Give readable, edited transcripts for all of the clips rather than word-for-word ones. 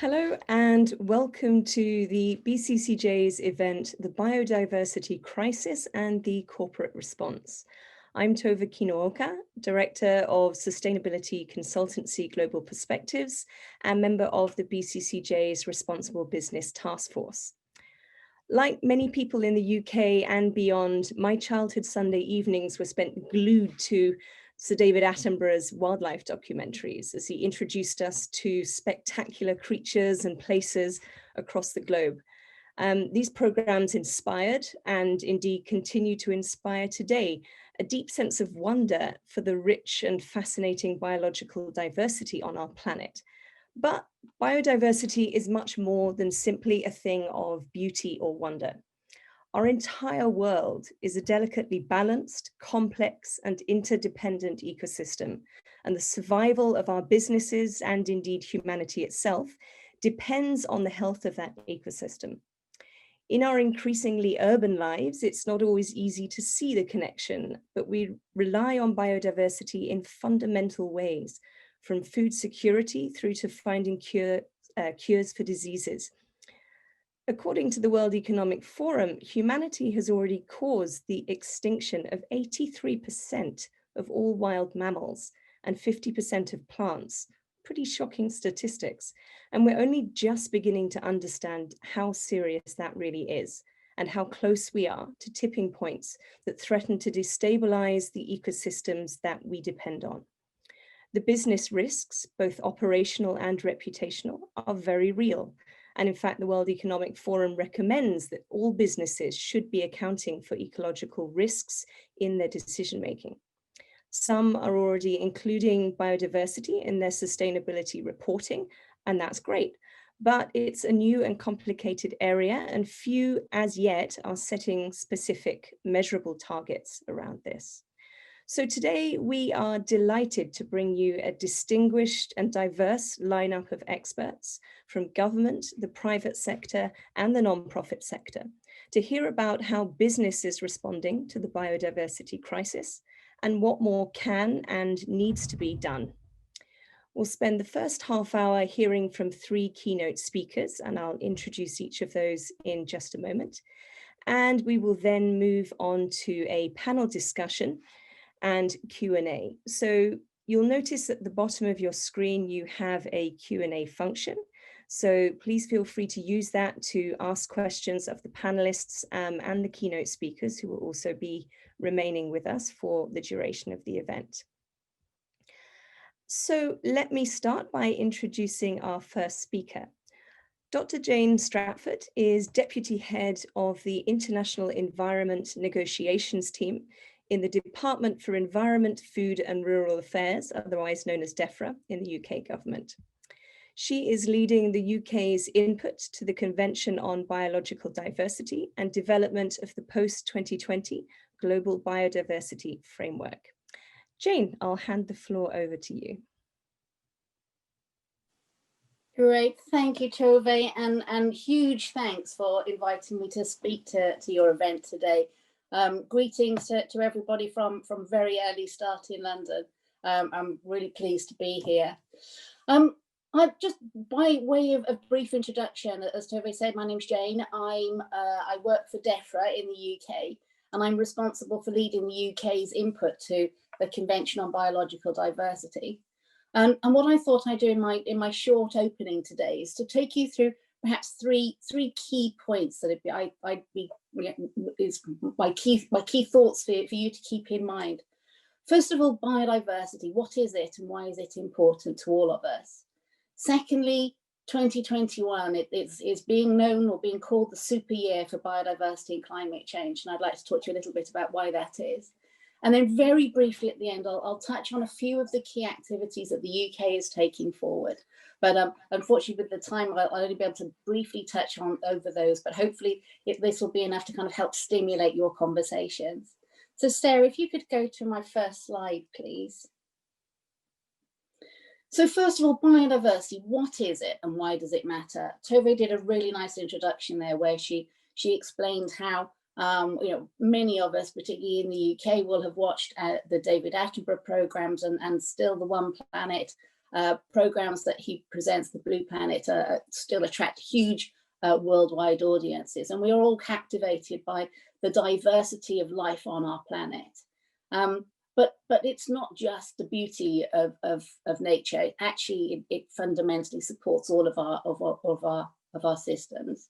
Hello and welcome to the BCCJ's event, The Biodiversity Crisis and the Corporate Response. I'm Tova Kinooka, Director of Sustainability Consultancy Global Perspectives and member of the BCCJ's Responsible Business Task Force. Like many people in the UK and beyond, my childhood Sunday evenings were spent glued to Sir David Attenborough's wildlife documentaries as he introduced us to spectacular creatures and places across the globe. These programs inspired and indeed continue to inspire today a deep sense of wonder for the rich and fascinating biological diversity on our planet. But biodiversity is much more than simply a thing of beauty or wonder. Our entire world is a delicately balanced, complex, and interdependent ecosystem, and the survival of our businesses and indeed humanity itself depends on the health of that ecosystem. In our increasingly urban lives, it's not always easy to see the connection, but we rely on biodiversity in fundamental ways, from food security through to finding cures for diseases. According to the World Economic Forum, humanity has already caused the extinction of 83% of all wild mammals and 50% of plants. Pretty shocking statistics. And we're only just beginning to understand how serious that really is and how close we are to tipping points that threaten to destabilize the ecosystems that we depend on. The business risks, both operational and reputational, are very real. And in fact, the World Economic Forum recommends that all businesses should be accounting for ecological risks in their decision-making. Some are already including biodiversity in their sustainability reporting, and that's great. But it's a new and complicated area, and few as yet are setting specific measurable targets around this. So today we are delighted to bring you a distinguished and diverse lineup of experts from government, the private sector, and the nonprofit sector to hear about how business is responding to the biodiversity crisis and what more can and needs to be done. We'll spend the first half hour hearing from 3 keynote speakers, and I'll introduce each of those in just a moment. And we will then move on to a panel discussion and Q&A. So you'll notice at the bottom of your screen, you have a Q&A function. So please feel free to use that to ask questions of the panelists and the keynote speakers who will also be remaining with us for the duration of the event. So let me start by introducing our first speaker. Dr. Jane Stratford is Deputy Head of the International Environment Negotiations Team in the Department for Environment, Food and Rural Affairs, otherwise known as DEFRA, in the UK government. She is leading the UK's input to the Convention on Biological Diversity and development of the post-2020 Global Biodiversity Framework. Jane, I'll hand the floor over to you. Great, thank you, Tove, and huge thanks for inviting me to speak to your event today. Greetings to everybody from very early start in London. I'm really pleased to be here. I just by way of brief introduction, as Tove said, my name's Jane. I work for DEFRA in the UK, and I'm responsible for leading the UK's input to the Convention on Biological Diversity. And what I thought I'd do in my short opening today is to take you through perhaps three key points that is my key thoughts for you to keep in mind. First of all, biodiversity. What is it and why is it important to all of us? Secondly, 2021 is being known or being called the super year for biodiversity and climate change, and I'd like to talk to you a little bit about why that is. And then very briefly at the end, I'll touch on a few of the key activities that the UK is taking forward. But unfortunately, with the time, I'll only be able to briefly touch on over those, but hopefully this will be enough to kind of help stimulate your conversations. So Sarah, if you could go to my first slide, please. So first of all, biodiversity, what is it and why does it matter? Tove did a really nice introduction there where she explained how many of us, particularly in the UK, will have watched the David Attenborough programs and Still the One Planet, Programs that he presents, The Blue Planet, still attract huge worldwide audiences. And we are all captivated by the diversity of life on our planet. But it's not just the beauty of nature. Actually, it fundamentally supports all of our systems.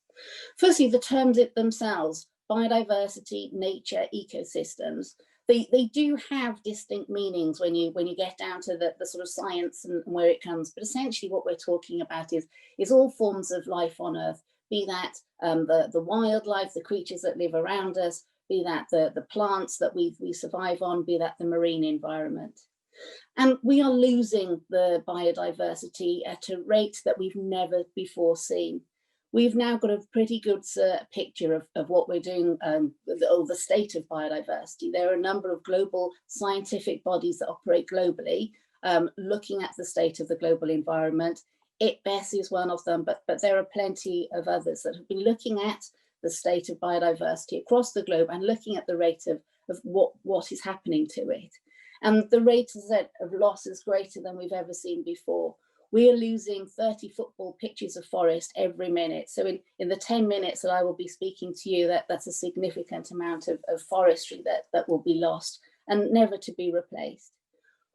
Firstly, the terms themselves, biodiversity, nature, ecosystems, they do have distinct meanings when you get down to the sort of science and where it comes. But essentially, what we're talking about is all forms of life on Earth, be that the wildlife, the creatures that live around us, be that the plants that we survive on, be that the marine environment. And we are losing the biodiversity at a rate that we've never before seen. We've now got a pretty good picture of what we're doing, the state of biodiversity. There are a number of global scientific bodies that operate globally, looking at the state of the global environment. IPBES is one of them, but there are plenty of others that have been looking at the state of biodiversity across the globe and looking at the rate of what is happening to it. And the rate of loss is greater than we've ever seen before. We are losing 30 football pitches of forest every minute. So in the 10 minutes that I will be speaking to you, that's a significant amount of forestry that will be lost and never to be replaced.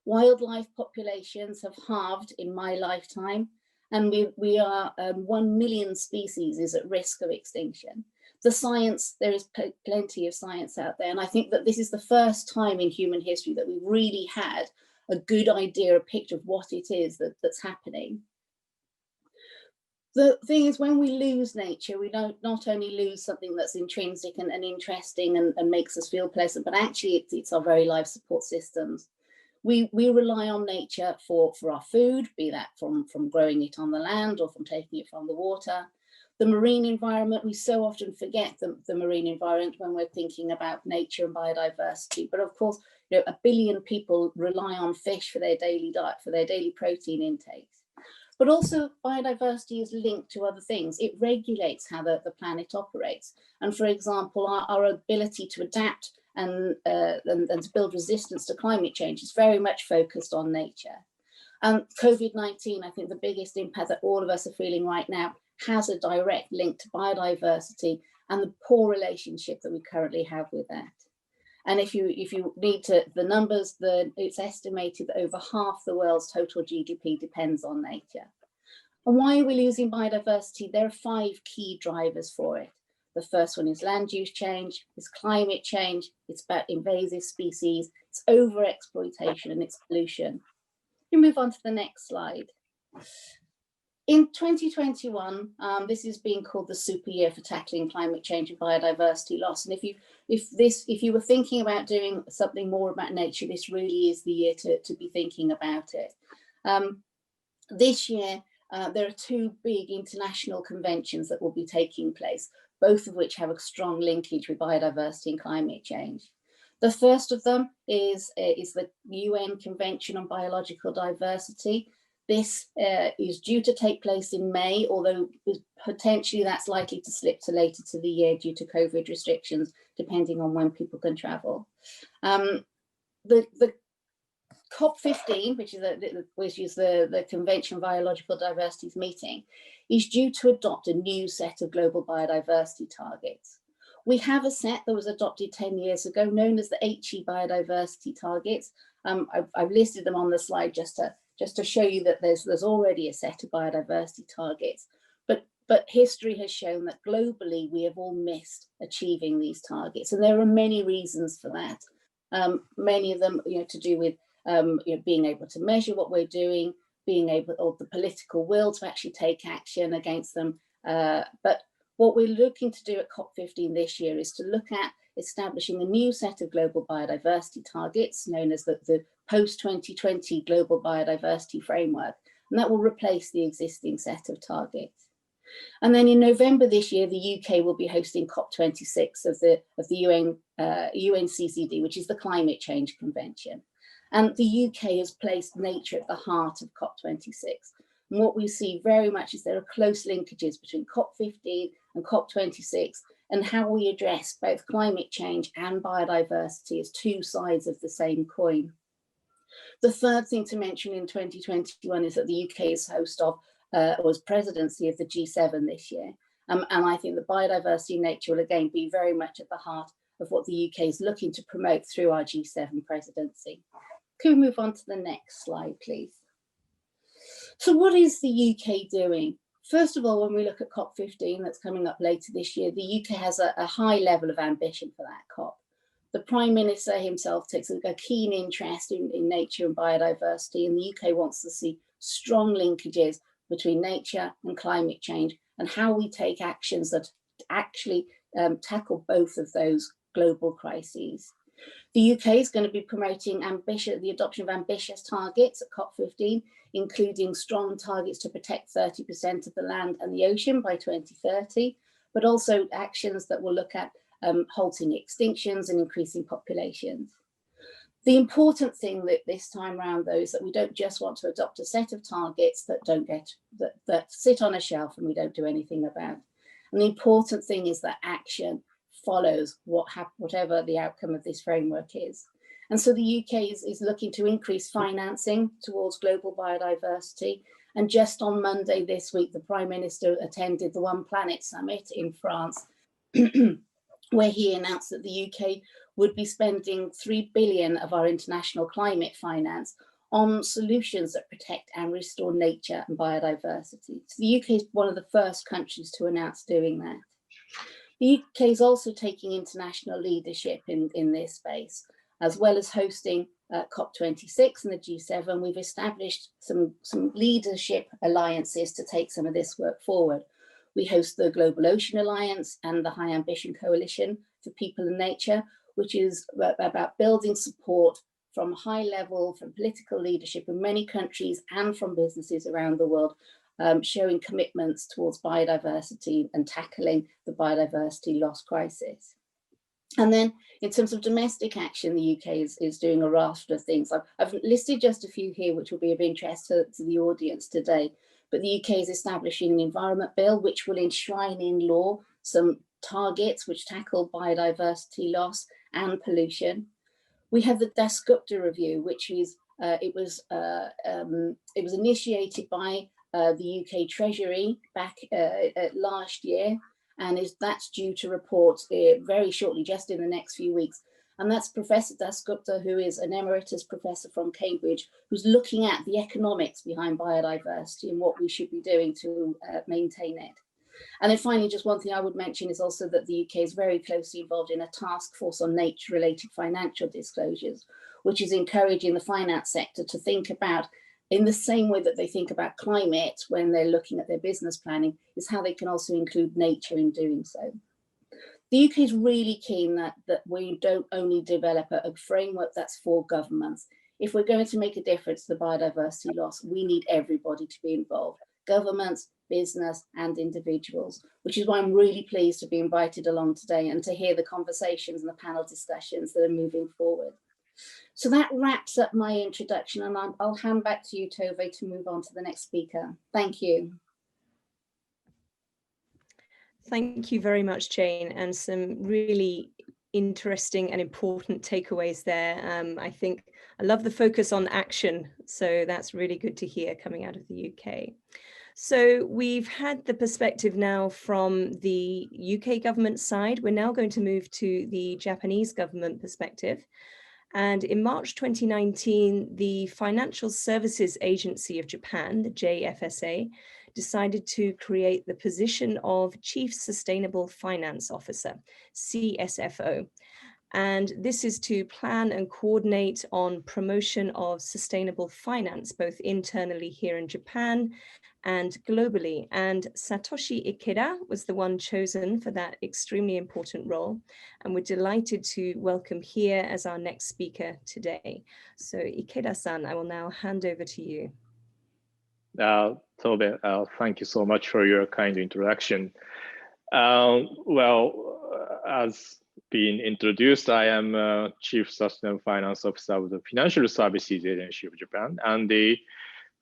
Wildlife populations have halved in my lifetime, and we are 1 million species is at risk of extinction. The science, there is plenty of science out there. And I think that this is the first time in human history that we've really had a good idea, a picture of what it is that's happening. The thing is, when we lose nature, we don't not only lose something that's intrinsic and interesting and makes us feel pleasant, but actually it's our very life support systems. We rely on nature for our food, be that from growing it on the land or from taking it from the water. The marine environment, we so often forget the marine environment when we're thinking about nature and biodiversity. But of course, 1 billion people rely on fish for their daily diet, for their daily protein intakes. But also biodiversity is linked to other things. It regulates how the planet operates. And for example, our ability to adapt and to build resistance to climate change is very much focused on nature. And COVID-19, I think the biggest impact that all of us are feeling right now has a direct link to biodiversity and the poor relationship that we currently have with that. And if you need the numbers, it's estimated that over half the world's total GDP depends on nature. And why are we losing biodiversity? There are 5 key drivers for it. The first one is land use change, it's climate change, it's about invasive species, it's overexploitation and it's pollution. We move on to the next slide. In 2021, this is being called the super year for tackling climate change and biodiversity loss. And if you were thinking about doing something more about nature, this really is the year to be thinking about it. This year, there are 2 big international conventions that will be taking place, both of which have a strong linkage with biodiversity and climate change. The first of them is the UN Convention on Biological Diversity. This is due to take place in May, although potentially that's likely to slip to later to the year due to COVID restrictions, depending on when people can travel. The COP15, which is the Convention on Biological Diversity's meeting, is due to adopt a new set of global biodiversity targets. We have a set that was adopted 10 years ago, known as the HE biodiversity targets. I've listed them on the slide just to show you that there's already a set of biodiversity targets. But history has shown that globally we have all missed achieving these targets, and there are many reasons for that. Many of them, to do with being able to measure what we're doing, being able, or the political will to actually take action against them. But what we're looking to do at COP15 this year is to look at establishing a new set of global biodiversity targets, known as the post-2020 Global Biodiversity Framework, and that will replace the existing set of targets. And then in November this year, the UK will be hosting COP26 of the UN UNCCD, which is the Climate Change Convention. And the UK has placed nature at the heart of COP26. And what we see very much is there are close linkages between COP15 and COP26 and how we address both climate change and biodiversity as 2 sides of the same coin. The third thing to mention in 2021 is that the UK is host of, was presidency of the G7 this year. And I think that biodiversity and nature will again be very much at the heart of what the UK is looking to promote through our G7 presidency. Can we move on to the next slide, please? So what is the UK doing? First of all, when we look at COP15 that's coming up later this year, the UK has a high level of ambition for that COP. The Prime Minister himself takes a keen interest in nature and biodiversity, and the UK wants to see strong linkages between nature and climate change and how we take actions that actually tackle both of those global crises. The UK is going to be promoting the adoption of ambitious targets at COP15, including strong targets to protect 30% of the land and the ocean by 2030, but also actions that will look at halting extinctions and increasing populations. The important thing that this time around, though, is that we don't just want to adopt a set of targets that sit on a shelf and we don't do anything about. And the important thing is that action follows whatever the outcome of this framework is. And so the UK is looking to increase financing towards global biodiversity. And just on Monday this week, the Prime Minister attended the One Planet Summit in France, where he announced that the UK would be spending 3 billion of our international climate finance on solutions that protect and restore nature and biodiversity. So the UK is one of the first countries to announce doing that. The UK is also taking international leadership in this space, as well as hosting COP26 and the G7. We've established some leadership alliances to take some of this work forward. We host the Global Ocean Alliance and the High Ambition Coalition for People and Nature, which is about building support from high level, from political leadership in many countries and from businesses around the world, showing commitments towards biodiversity and tackling the biodiversity loss crisis. And then in terms of domestic action, the UK is doing a raft of things. I've listed just a few here, which will be of interest to the audience today. But the UK is establishing an environment bill, which will enshrine in law some targets which tackle biodiversity loss and pollution. We have the Dasgupta review, which is it was initiated by the UK Treasury back last year, and that's due to report very shortly, just in the next few weeks. And that's Professor Dasgupta, who is an emeritus professor from Cambridge, who's looking at the economics behind biodiversity and what we should be doing to maintain it. And then finally, just one thing I would mention is also that the UK is very closely involved in a task force on nature-related financial disclosures, which is encouraging the finance sector to think about, in the same way that they think about climate when they're looking at their business planning, is how they can also include nature in doing so. The UK is really keen that we don't only develop a framework that's for governments. If we're going to make a difference to the biodiversity loss, we need everybody to be involved, governments, business and individuals, which is why I'm really pleased to be invited along today and to hear the conversations and the panel discussions that are moving forward. So that wraps up my introduction, and I'll hand back to you, Tove, to move on to the next speaker. Thank you. Thank you very much, Jane, and some really interesting and important takeaways there. I think I love the focus on action, so that's really good to hear coming out of the UK. So we've had the perspective now from the UK government side. We're now going to move to the Japanese government perspective. And in March 2019, the Financial Services Agency of Japan, the JFSA, decided to create the position of Chief Sustainable Finance Officer, CSFO. And this is to plan and coordinate on promotion of sustainable finance, both internally here in Japan and globally. And Satoshi Ikeda was the one chosen for that extremely important role. And we're delighted to welcome here as our next speaker today. So Ikeda-san, I will now hand over to you. Tove, thank you so much for your kind introduction. As being introduced, I am Chief Sustainable Finance Officer of the Financial Services Agency of Japan. And the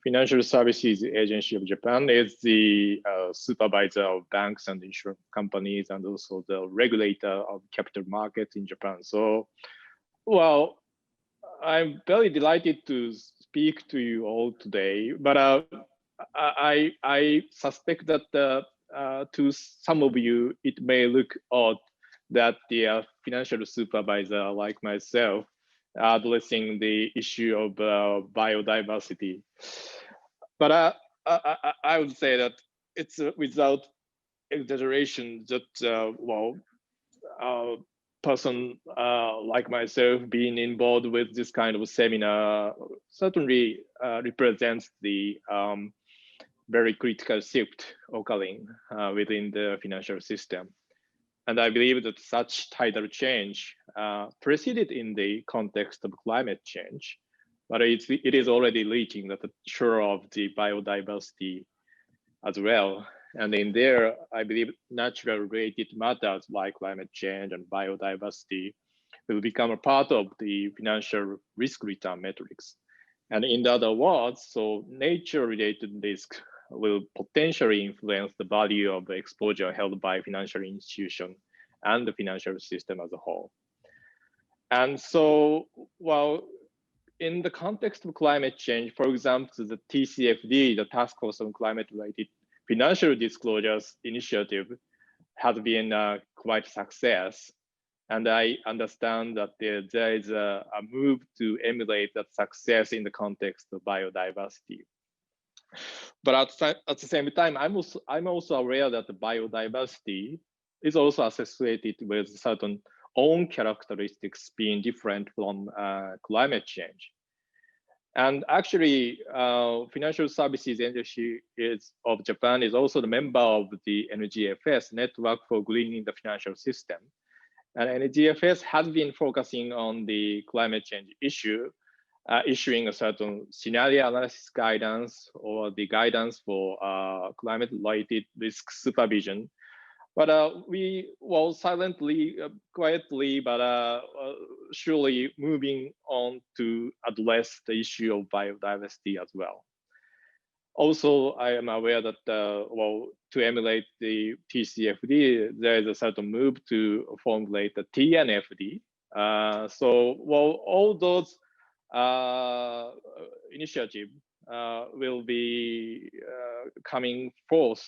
Financial Services Agency of Japan is the supervisor of banks and insurance companies, and also the regulator of capital markets in Japan. So, well, I'm very delighted to speak to you all today, but I suspect that to some of you, it may look odd that the financial supervisor like myself addressing the issue of biodiversity. But I would say that it's without exaggeration that, well, person like myself being involved with this kind of seminar certainly represents the very critical shift occurring within the financial system. And I believe that such tidal change proceeded in the context of climate change, but it is already reaching the shore of the biodiversity as well. And in there, I believe natural related matters like climate change and biodiversity will become a part of the financial risk return metrics. And in other words, so nature related risk will potentially influence the value of the exposure held by financial institution and the financial system as a whole. And so, well, in the context of climate change, for example, the TCFD, the Task Force on Climate Related Financial Disclosures Initiative, has been quite a success. And I understand that there is a move to emulate that success in the context of biodiversity. But at the same time, I'm also aware that the biodiversity is also associated with certain own characteristics being different from climate change. And actually, Financial Services Industry of Japan is also the member of the NGFS, Network for Greening the Financial System. And NGFS has been focusing on the climate change issue, issuing a certain scenario analysis guidance or the guidance for climate-related risk supervision. But we will silently, quietly, but surely moving on to address the issue of biodiversity as well. Also, I am aware that, well, to emulate the TCFD, there is a certain move to formulate the TNFD. So, well, all those initiatives will be coming forth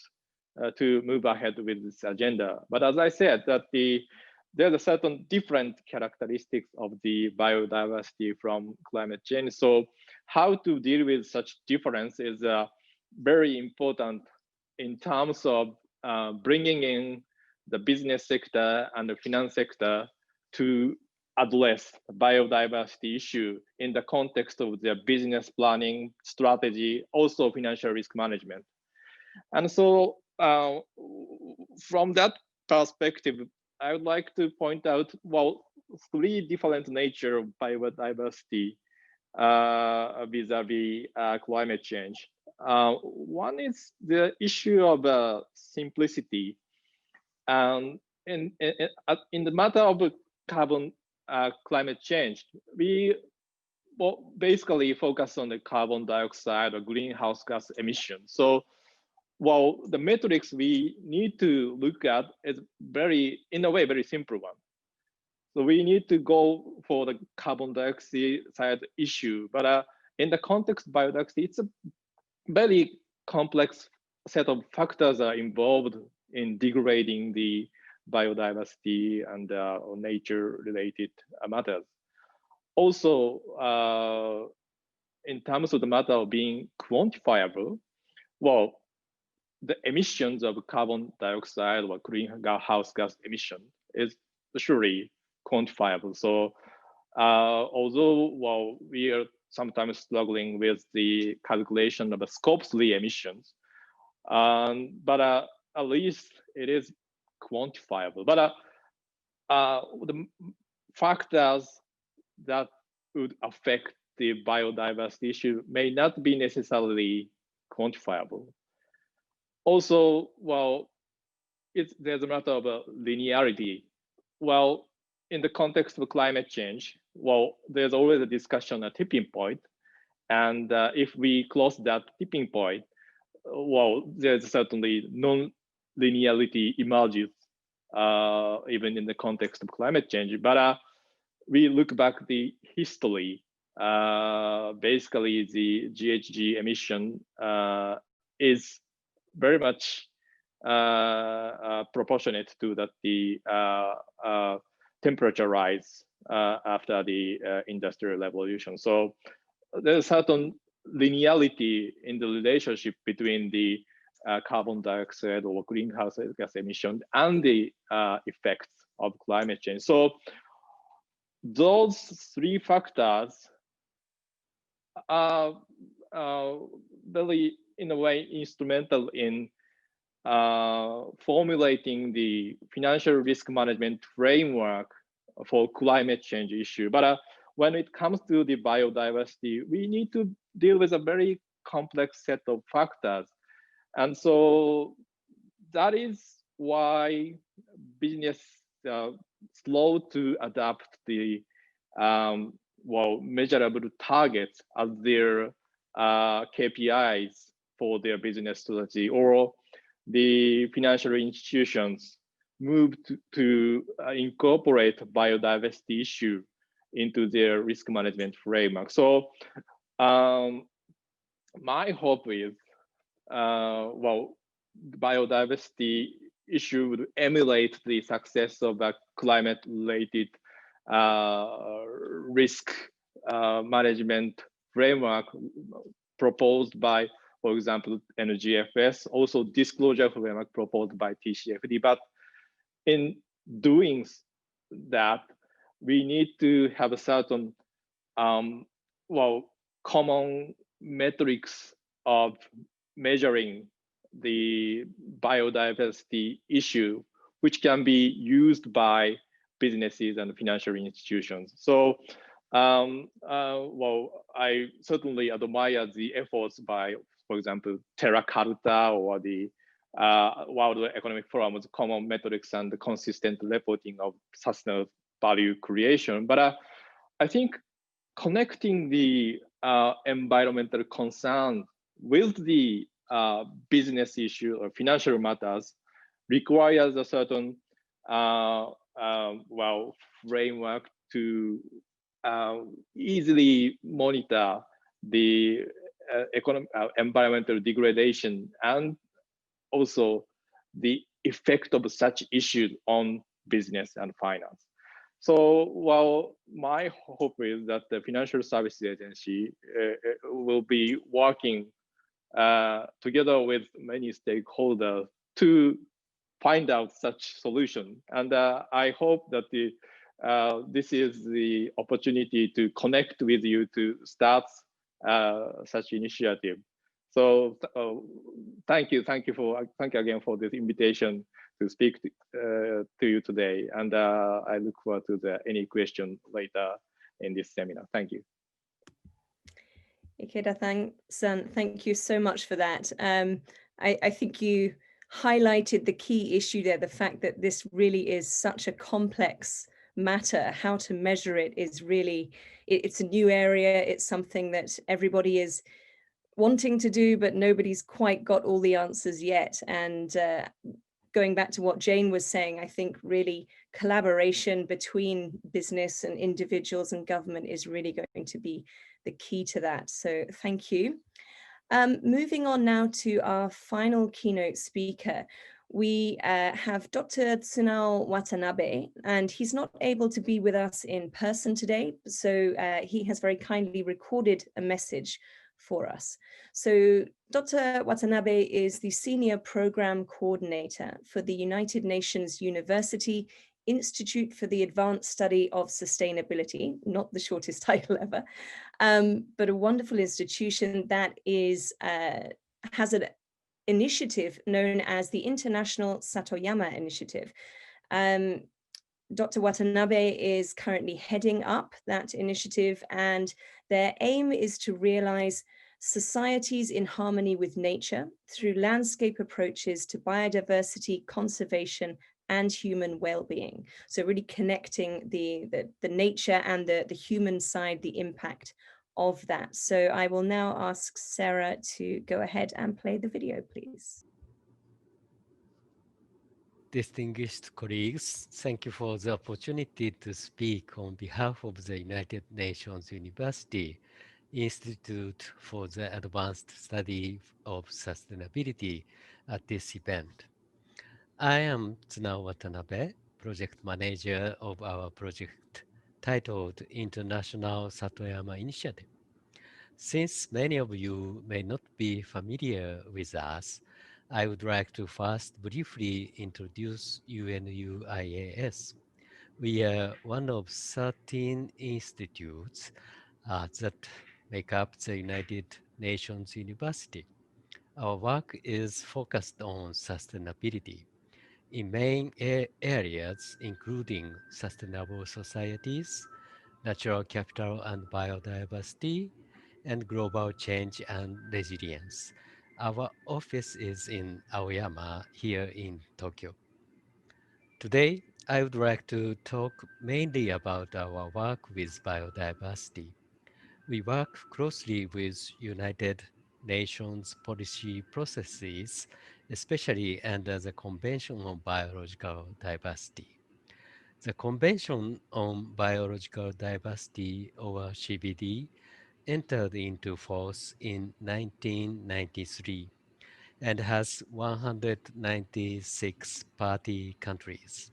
to move ahead with this agenda. But as I said, that there's a certain different characteristics of the biodiversity from climate change. So how to deal with such difference is very important in terms of bringing in the business sector and the finance sector to address the biodiversity issue in the context of their business planning, strategy, also financial risk management. And so from that perspective, I would like to point out, well, three different nature of biodiversity vis-a-vis climate change. One is the issue of simplicity. In the matter of carbon climate change, we basically focus on the carbon dioxide or greenhouse gas emissions. So, well, the metrics we need to look at is in a way, very simple one. So we need to go for the carbon dioxide issue, but in the context of biodiversity, it's a very complex set of factors are involved in degrading the biodiversity and nature-related matters. Also, in terms of the matter of being quantifiable, well, the emissions of carbon dioxide or greenhouse gas emission is surely quantifiable. So although, well, we are sometimes struggling with the calculation of the scope 3 emissions, but at least it is quantifiable. But the factors that would affect the biodiversity issue may not be necessarily quantifiable. Also, well, there's a matter of linearity. Well, in the context of climate change, well, there's always a discussion at tipping point. And if we cross that tipping point, well, there's certainly non-linearity emerges, even in the context of climate change. But we look back the history, basically the GHG emission is very much proportionate to that the temperature rise after the industrial revolution. So there's certain linearity in the relationship between the carbon dioxide or greenhouse gas emission and the effects of climate change. So those three factors are very, in a way, instrumental in formulating the financial risk management framework for climate change issue. But when it comes to the biodiversity, we need to deal with a very complex set of factors. And so that is why business slow to adapt the measurable targets as their KPIs for their business strategy, or the financial institutions move to incorporate biodiversity issue into their risk management framework. So my hope is, biodiversity issue would emulate the success of a climate-related risk management framework proposed by, for example, NGFS, also disclosure framework proposed by TCFD. But in doing that, we need to have a certain common metrics of measuring the biodiversity issue, which can be used by businesses and financial institutions. So I certainly admire the efforts by, for example, Terra Carta or the World Economic Forum's common metrics and the consistent reporting of sustainable value creation. But I think connecting the environmental concern with the business issue or financial matters requires a certain framework to easily monitor the environmental degradation and also the effect of such issues on business and finance. So while my hope is that the Financial Services Agency will be working together with many stakeholders to find out such solution. And I hope that this is the opportunity to connect with you to start such initiative. So thank you again for this invitation to speak to you today. And I look forward to any question later in this seminar. Thank you. Ikeda-san, thank you so much for that. I think you highlighted the key issue there, the fact that this really is such a complex matter. How to measure it is really, it's a new area. It's something that everybody is wanting to do, but nobody's quite got all the answers yet. And going back to what Jane was saying, I think really collaboration between business and individuals and government is really going to be the key to that. So thank you. Moving on now to our final keynote speaker. We have Dr. Tsunao Watanabe, and he's not able to be with us in person today, so he has very kindly recorded a message for us. So Dr. Watanabe is the Senior Program Coordinator for the United Nations University Institute for the Advanced Study of Sustainability, not the shortest title ever, but a wonderful institution that is has an initiative known as the International Satoyama Initiative. Dr. Watanabe is currently heading up that initiative, and their aim is to realize societies in harmony with nature through landscape approaches to biodiversity, conservation, and human well-being. So really connecting the nature and the human side, the impact of that. So I will now ask Sarah to go ahead and play the video, please. Distinguished colleagues, thank you for the opportunity to speak on behalf of the United Nations University Institute for the Advanced Study of Sustainability at this event. I am Tsunao Watanabe, project manager of our project titled International Satoyama Initiative. Since many of you may not be familiar with us, I would like to first briefly introduce UNUIAS. We are one of 13 institutes that make up the United Nations University. Our work is focused on sustainability in main areas including sustainable societies, natural capital and biodiversity, and global change and resilience. Our office is in Aoyama here in Tokyo. Today, I would like to talk mainly about our work with biodiversity. We work closely with United Nations policy processes, especially under the Convention on Biological Diversity. The Convention on Biological Diversity, or CBD, entered into force in 1993 and has 196 party countries.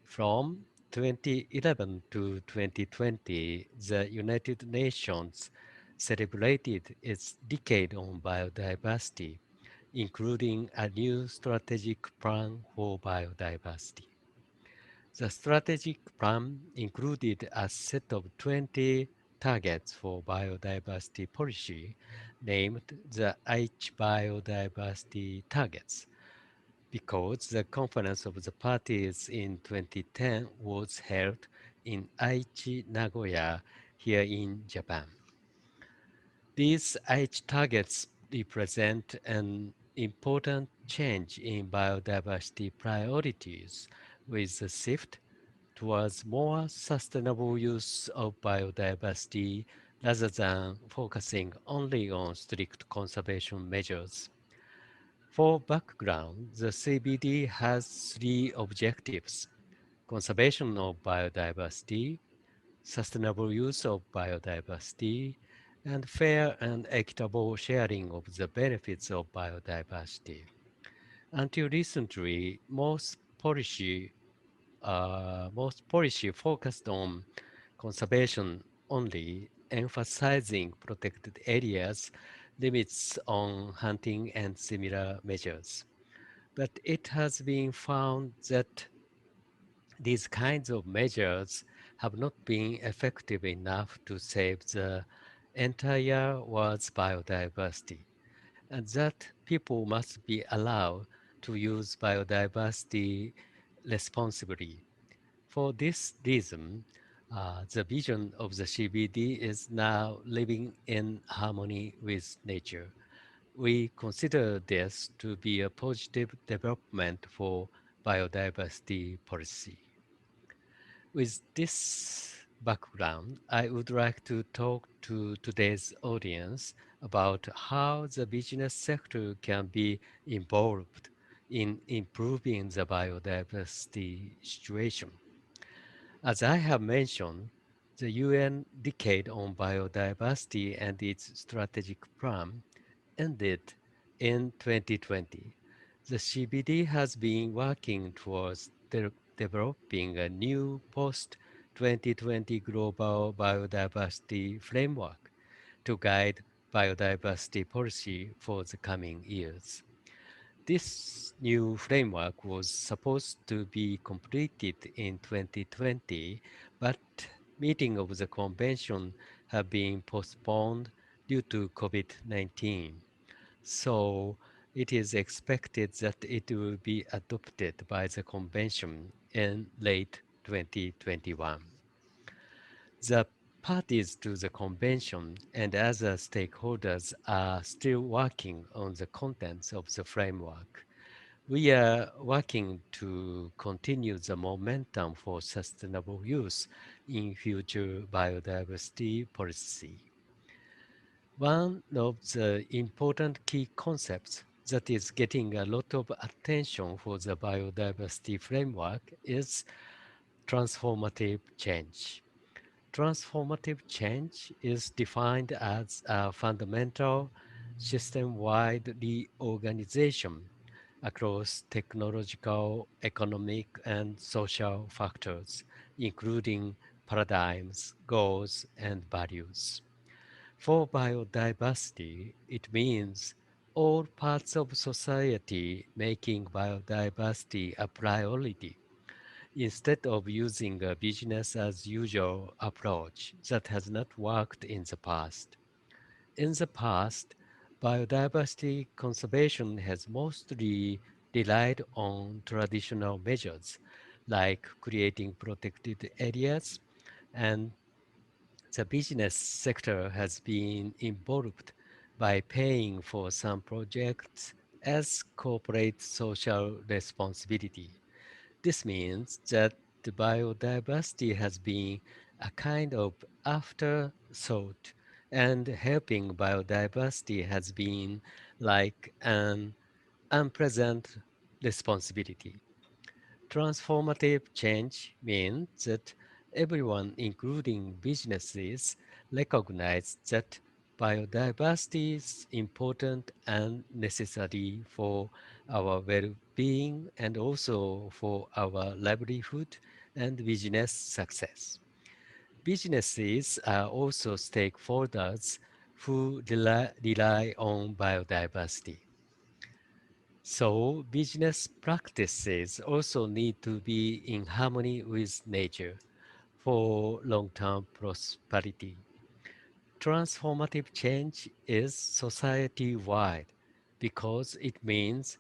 From 2011 to 2020, the United Nations celebrated its decade on biodiversity, including a new strategic plan for biodiversity. The strategic plan included a set of 20 targets for biodiversity policy named the Aichi Biodiversity Targets because the conference of the parties in 2010 was held in Aichi, Nagoya, here in Japan. These Aichi targets represent an important change in biodiversity priorities with the shift towards more sustainable use of biodiversity rather than focusing only on strict conservation measures. For background, the CBD has three objectives: conservation of biodiversity, sustainable use of biodiversity, and fair and equitable sharing of the benefits of biodiversity. Until recently, most policy focused on conservation only, emphasizing protected areas, limits on hunting, and similar measures. But it has been found that these kinds of measures have not been effective enough to save the entire world's biodiversity, and that people must be allowed to use biodiversity responsibly. For this reason, the vision of the CBD is now living in harmony with nature. We consider this to be a positive development for biodiversity policy. With this background, I would like to talk to today's audience about how the business sector can be involved in improving the biodiversity situation. As I have mentioned, the UN Decade on Biodiversity and its strategic plan ended in 2020. The CBD has been working towards developing a new post 2020 global biodiversity framework to guide biodiversity policy for the coming years. This new framework was supposed to be completed in 2020, but meeting of the convention have been postponed due to COVID-19. So it is expected that it will be adopted by the convention in late 2021. The parties to the convention and other stakeholders are still working on the contents of the framework. We are working to continue the momentum for sustainable use in future biodiversity policy. One of the important key concepts that is getting a lot of attention for the biodiversity framework is transformative change. Transformative change is defined as a fundamental system-wide reorganization across technological, economic, and social factors, including paradigms, goals, and values. For biodiversity, it means all parts of society making biodiversity a priority instead of using a business as usual approach that has not worked in the past. In the past, biodiversity conservation has mostly relied on traditional measures like creating protected areas, and the business sector has been involved by paying for some projects as corporate social responsibility. This means that the biodiversity has been a kind of afterthought, and helping biodiversity has been like an unpleasant responsibility. Transformative change means that everyone, including businesses, recognize that biodiversity is important and necessary for our well-being and also for our livelihood and business success. Businesses are also stakeholders who rely on biodiversity. So, business practices also need to be in harmony with nature for long term prosperity. Transformative change is society wide because it means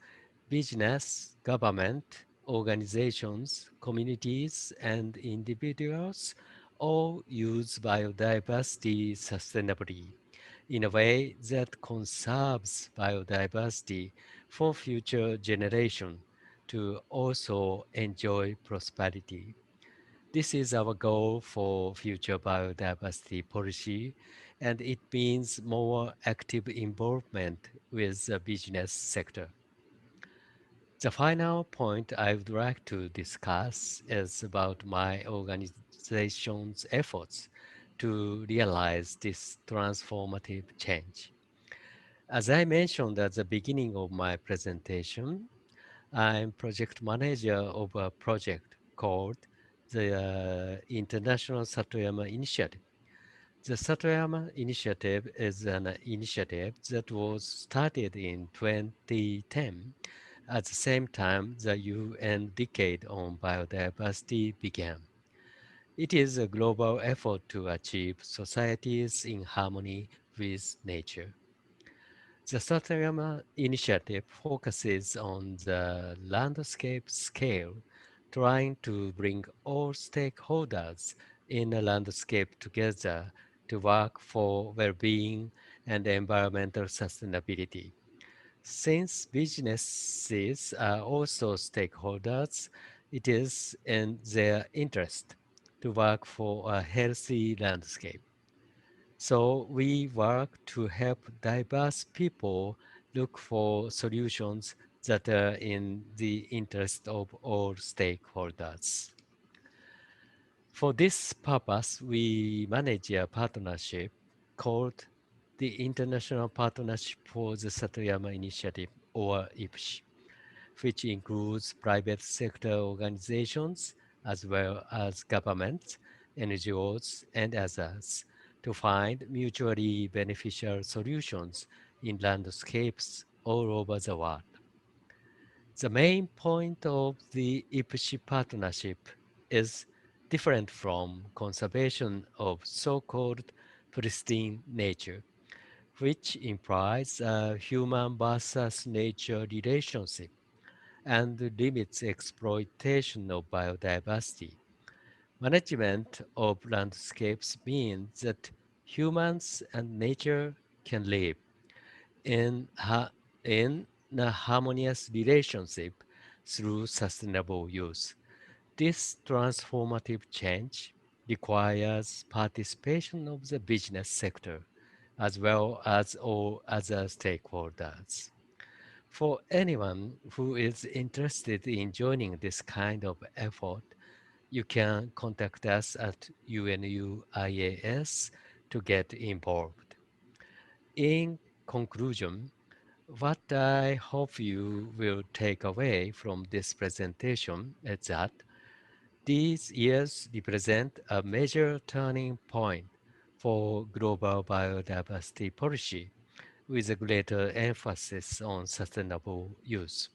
business, government, organizations, communities, and individuals all use biodiversity sustainably in a way that conserves biodiversity for future generations to also enjoy prosperity. This is our goal for future biodiversity policy, and it means more active involvement with the business sector. The final point I would like to discuss is about my organization's efforts to realize this transformative change. As I mentioned at the beginning of my presentation, I'm project manager of a project called the International Satoyama Initiative. The Satoyama Initiative is an initiative that was started in 2010 at the same time the UN Decade on Biodiversity began. It is a global effort to achieve societies in harmony with nature. The Satayama initiative focuses on the landscape scale, trying to bring all stakeholders in a landscape together to work for well-being and environmental sustainability. Since businesses are also stakeholders, it is in their interest to work for a healthy landscape. So we work to help diverse people look for solutions that are in the interest of all stakeholders. For this purpose, we manage a partnership called the International Partnership for the Satayama Initiative, or IPSH, which includes private sector organizations as well as governments, NGOs, and others to find mutually beneficial solutions in landscapes all over the world. The main point of the IPSHI partnership is different from conservation of so-called pristine nature, which implies a human versus nature relationship and limits exploitation of biodiversity. Management of landscapes means that humans and nature can live in, in a harmonious relationship through sustainable use. This transformative change requires participation of the business sector as well as all other stakeholders. For anyone who is interested in joining this kind of effort, you can contact us at UNUIAS to get involved. In conclusion, what I hope you will take away from this presentation is that these years represent a major turning point for global biodiversity policy, with a greater emphasis on sustainable use.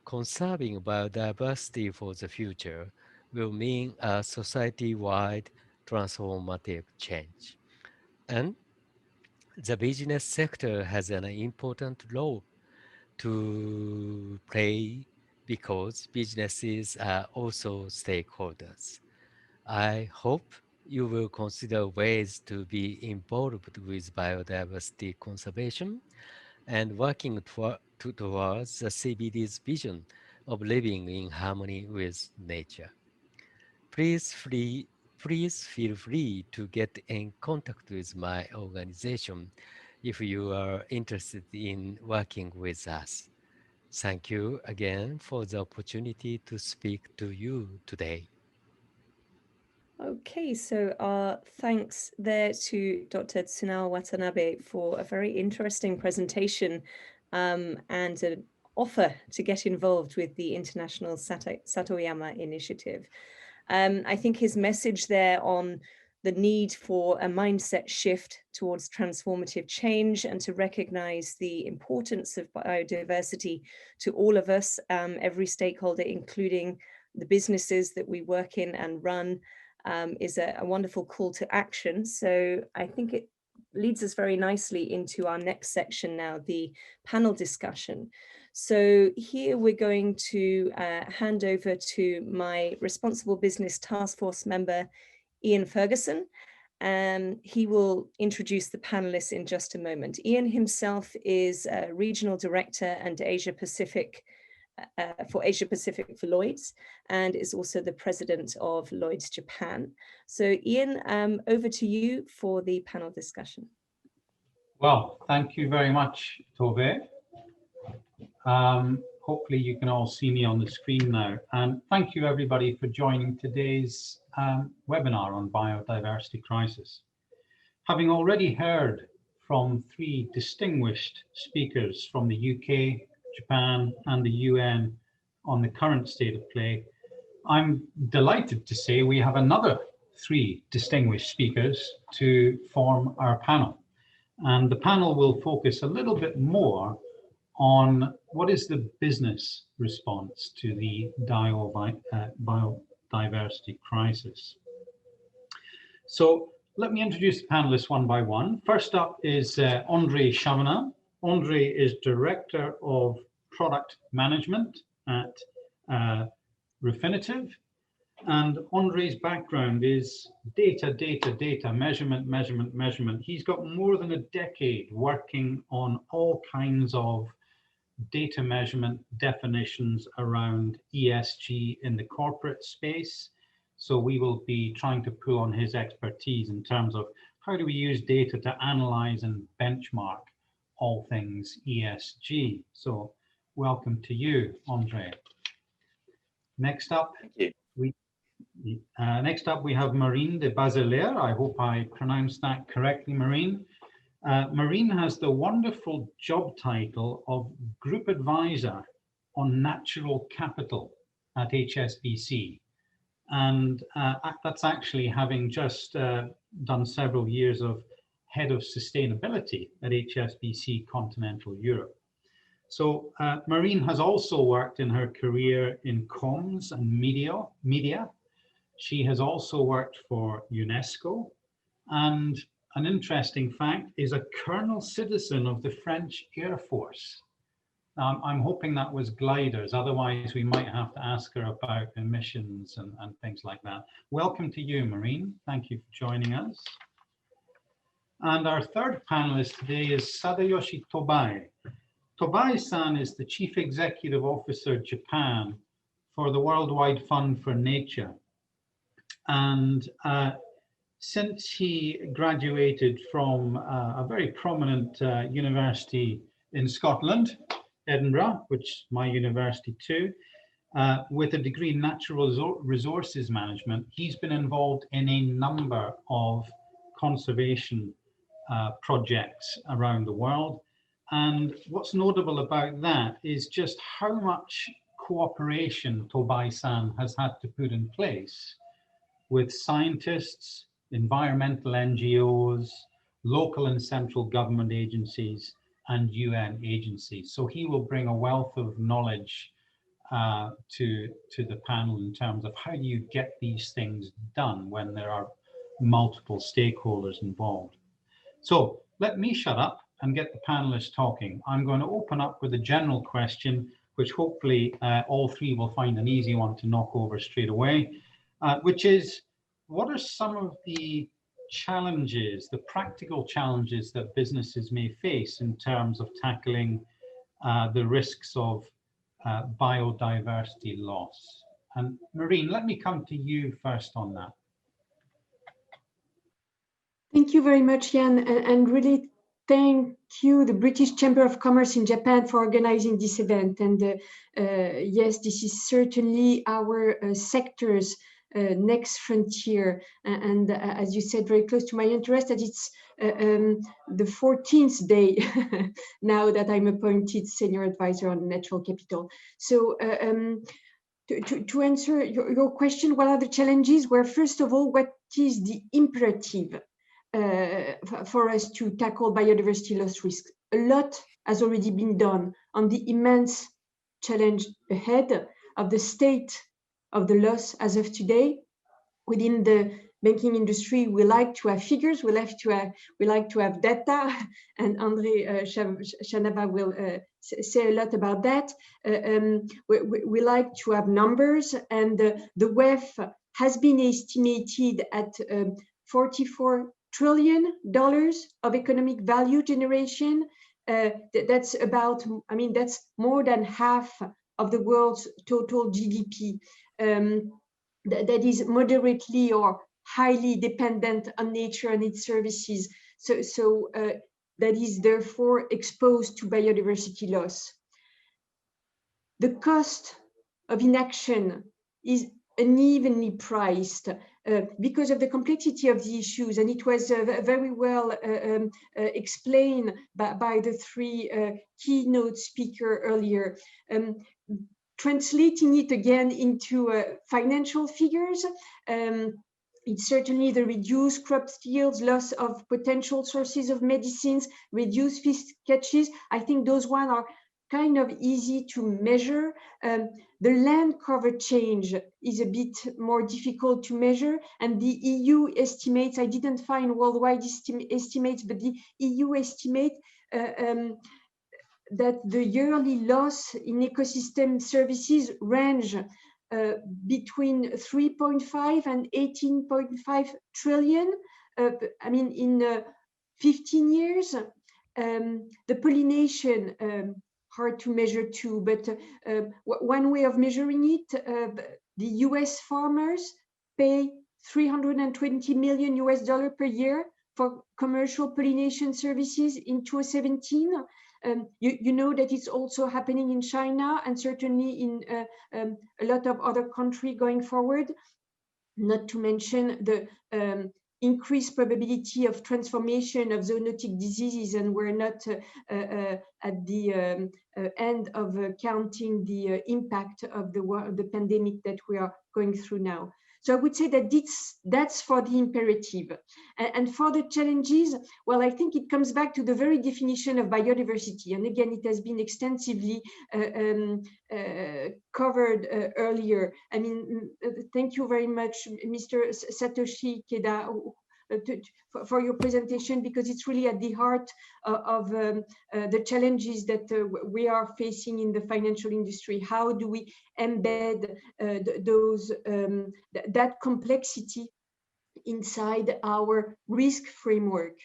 Conserving biodiversity for the future will mean a society-wide transformative change. And the business sector has an important role to play because businesses are also stakeholders. I hope you will consider ways to be involved with biodiversity conservation and working towards the CBD's vision of living in harmony with nature. Please, please feel free to get in contact with my organization if you are interested in working with us. Thank you again for the opportunity to speak to you today. Okay, so our thanks there to Dr. Tsunao Watanabe for a very interesting presentation and an offer to get involved with the International Satoyama Initiative. I think his message there on the need for a mindset shift towards transformative change and to recognize the importance of biodiversity to all of us, every stakeholder, including the businesses that we work in and run, is a wonderful call to action. So I think it leads us very nicely into our next section now, the panel discussion. So here we're going to hand over to my Responsible Business Task Force member, Ian Ferguson. He will introduce the panelists in just a moment. Ian himself is a regional director and Asia Pacific for Asia Pacific for Lloyd's, and is also the president of Lloyd's Japan. So Ian, over to you for the panel discussion. Well, thank you very much, Tove. Hopefully you can all see me on the screen now. And thank you everybody for joining today's webinar on biodiversity crisis. Having already heard from three distinguished speakers from the UK, Japan and the UN on the current state of play, I'm delighted to say we have another three distinguished speakers to form our panel. And the panel will focus a little bit more on what is the business response to the biodiversity crisis. So let me introduce the panelists one by one. First up is Andre Chavanat. Andre is Director of Product Management at Refinitiv. And Andre's background is data, measurement. He's got more than a decade working on all kinds of data measurement definitions around ESG in the corporate space. So we will be trying to pull on his expertise in terms of how do we use data to analyze and benchmark all things ESG. So welcome to you, Andre. Next up, we have Marine de Bazelère. I hope I pronounced that correctly, Marine. Marine has the wonderful job title of Group Advisor on Natural Capital at HSBC. And that's actually having just done several years of Head of Sustainability at HSBC Continental Europe. So Marine has also worked in her career in comms and media. She has also worked for UNESCO, and an interesting fact is a Colonel Citizen of the French Air Force. I'm hoping that was gliders, otherwise we might have to ask her about emissions and things like that. Welcome to you, Marine. Thank you for joining us. And our third panelist today is Sadayoshi Tobai. Tobai-san is the Chief Executive Officer, Japan, for the Worldwide Fund for Nature. And since he graduated from a very prominent university in Scotland, Edinburgh, which is my university too, with a degree in natural resources management. He's been involved in a number of conservation projects around the world. And what's notable about that is just how much cooperation Tobai-san has had to put in place with scientists, environmental NGOs, local and central government agencies, and UN agencies. So he will bring a wealth of knowledge to the panel in terms of how do you get these things done when there are multiple stakeholders involved. So let me shut up and get the panelists talking. I'm going to open up with a general question, which hopefully all three will find an easy one to knock over straight away, which is, what are some of the challenges, the practical challenges that businesses may face in terms of tackling the risks of biodiversity loss? And Maureen, let me come to you first on that. Thank you very much, Jan, and really thank you, the British Chamber of Commerce in Japan, for organizing this event. And yes, this is certainly our sector's next frontier. And as you said, very close to my interest, that it's the 14th day now that I'm appointed Senior Advisor on Natural Capital. So to answer your question, what are the challenges? Well, first of all, what is the imperative for us to tackle biodiversity loss risks? A lot has already been done on the immense challenge ahead of the state of the loss as of today. Within the banking industry, we like to have figures, we like to have data, and André Chanava will say a lot about that. We like to have numbers, and the WEF has been estimated at $44 trillion of economic value generation. That's about, I mean, that's more than half of the world's total GDP. That is moderately or highly dependent on nature and its services. So that is therefore exposed to biodiversity loss. The cost of inaction is unevenly priced because of the complexity of the issues, and it was very well explained by the three keynote speakers earlier. Translating it again into financial figures, it's certainly the reduced crop yields, loss of potential sources of medicines, reduced fish catches. I think those ones are kind of easy to measure. The land cover change is a bit more difficult to measure, and the EU estimates, I didn't find worldwide estimates, but the EU estimate that the yearly loss in ecosystem services range between 3.5 and 18.5 trillion. I mean, in 15 years, the pollination, hard to measure too, but one way of measuring it, the US farmers pay $320 million per year for commercial pollination services in 2017. You know that it's also happening in China and certainly in a lot of other countries going forward, not to mention the increased probability of transformation of zoonotic diseases, and we're not at the end of counting the impact of the pandemic that we are going through now. So I would say that that's for the imperative. And for the challenges, well, I think it comes back to the very definition of biodiversity. And again, it has been extensively covered earlier. I mean, thank you very much, Mr. Satoshi Keda, for your presentation, because it's really at the heart of the challenges that we are facing in the financial industry. How do we embed that complexity inside our risk framework?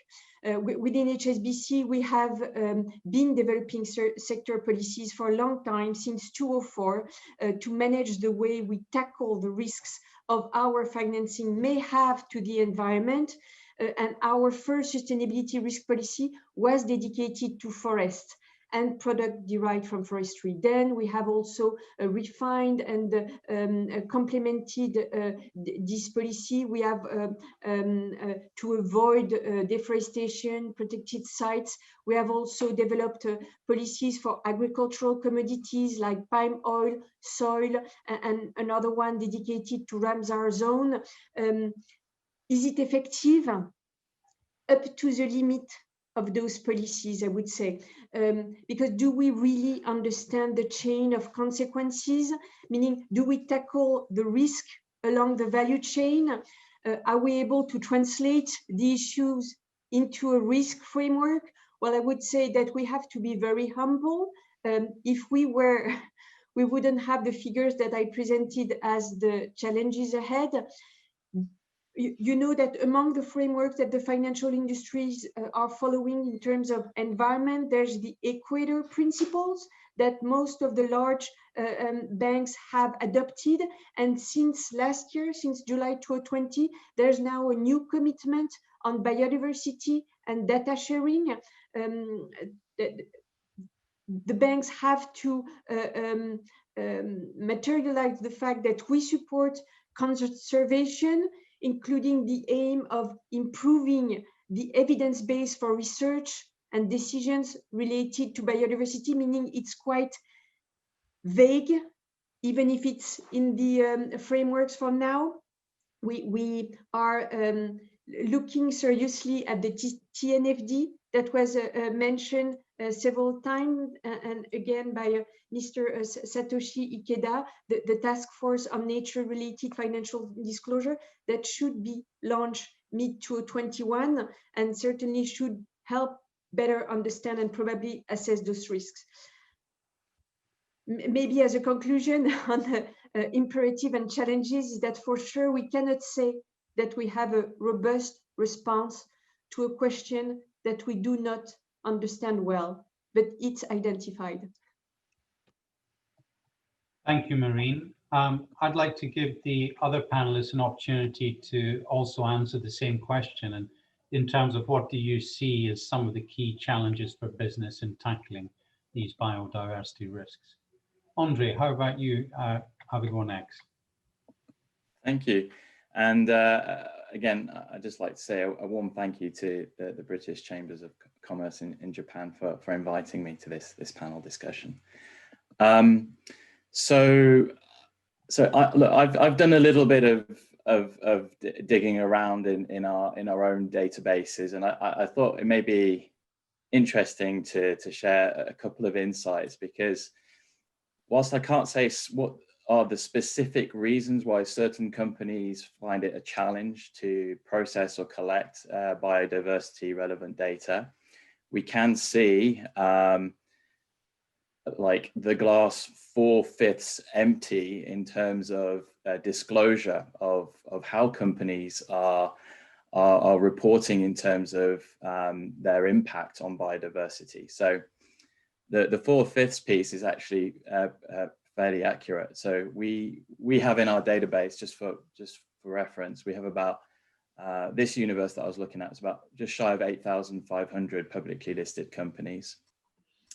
Within HSBC, we have been developing sector policies for a long time, since 2004, to manage the way we tackle the risks of our financing may have to the environment. And our first sustainability risk policy was dedicated to forests. and product derived from forestry. Then we have also refined and complemented this policy. We have to avoid deforestation, protected sites. We have also developed policies for agricultural commodities like palm oil, soil, and another one dedicated to Ramsar zone. Is it effective? Up to the limit of those policies, I would say, because do we really understand the chain of consequences? Meaning, do we tackle the risk along the value chain? Are we able to translate the issues into a risk framework? Well, I would say that we have to be very humble. If we were, we wouldn't have the figures that I presented as the challenges ahead. You know that among the frameworks that the financial industries are following in terms of environment, there's the equator principles that most of the large banks have adopted. And since last year, since July 2020, there's now a new commitment on biodiversity and data sharing. The banks have to materialize the fact that we support conservation, including the aim of improving the evidence base for research and decisions related to biodiversity, meaning it's quite vague, even if it's in the frameworks for now. We are looking seriously at the TNFD that was mentioned several times, and again by Mr. Satoshi Ikeda, the task force on nature-related financial disclosure that should be launched mid-2021 and certainly should help better understand and probably assess those risks. Maybe as a conclusion on the imperative and challenges is that for sure we cannot say that we have a robust response to a question that we do not understand well, but it's identified. Thank you, Marine. I'd like to give the other panelists an opportunity to also answer the same question, and in terms of what do you see as some of the key challenges for business in tackling these biodiversity risks. Andre, how about you? Have a go next. Thank you. And again, I'd just like to say a warm thank you to the British Chambers of Commerce in Japan for inviting me to this panel discussion. So I've done a little bit of digging around in our own databases, and I thought it may be interesting to share a couple of insights, because whilst I can't say what are the specific reasons why certain companies find it a challenge to process or collect biodiversity relevant data, we can see like the glass 4/5 empty in terms of disclosure of how companies are reporting in terms of their impact on biodiversity. So the 4/5 piece is actually fairly accurate. So we have in our database, just for reference, we have about this universe that I was looking at is about just shy of 8,500 publicly listed companies,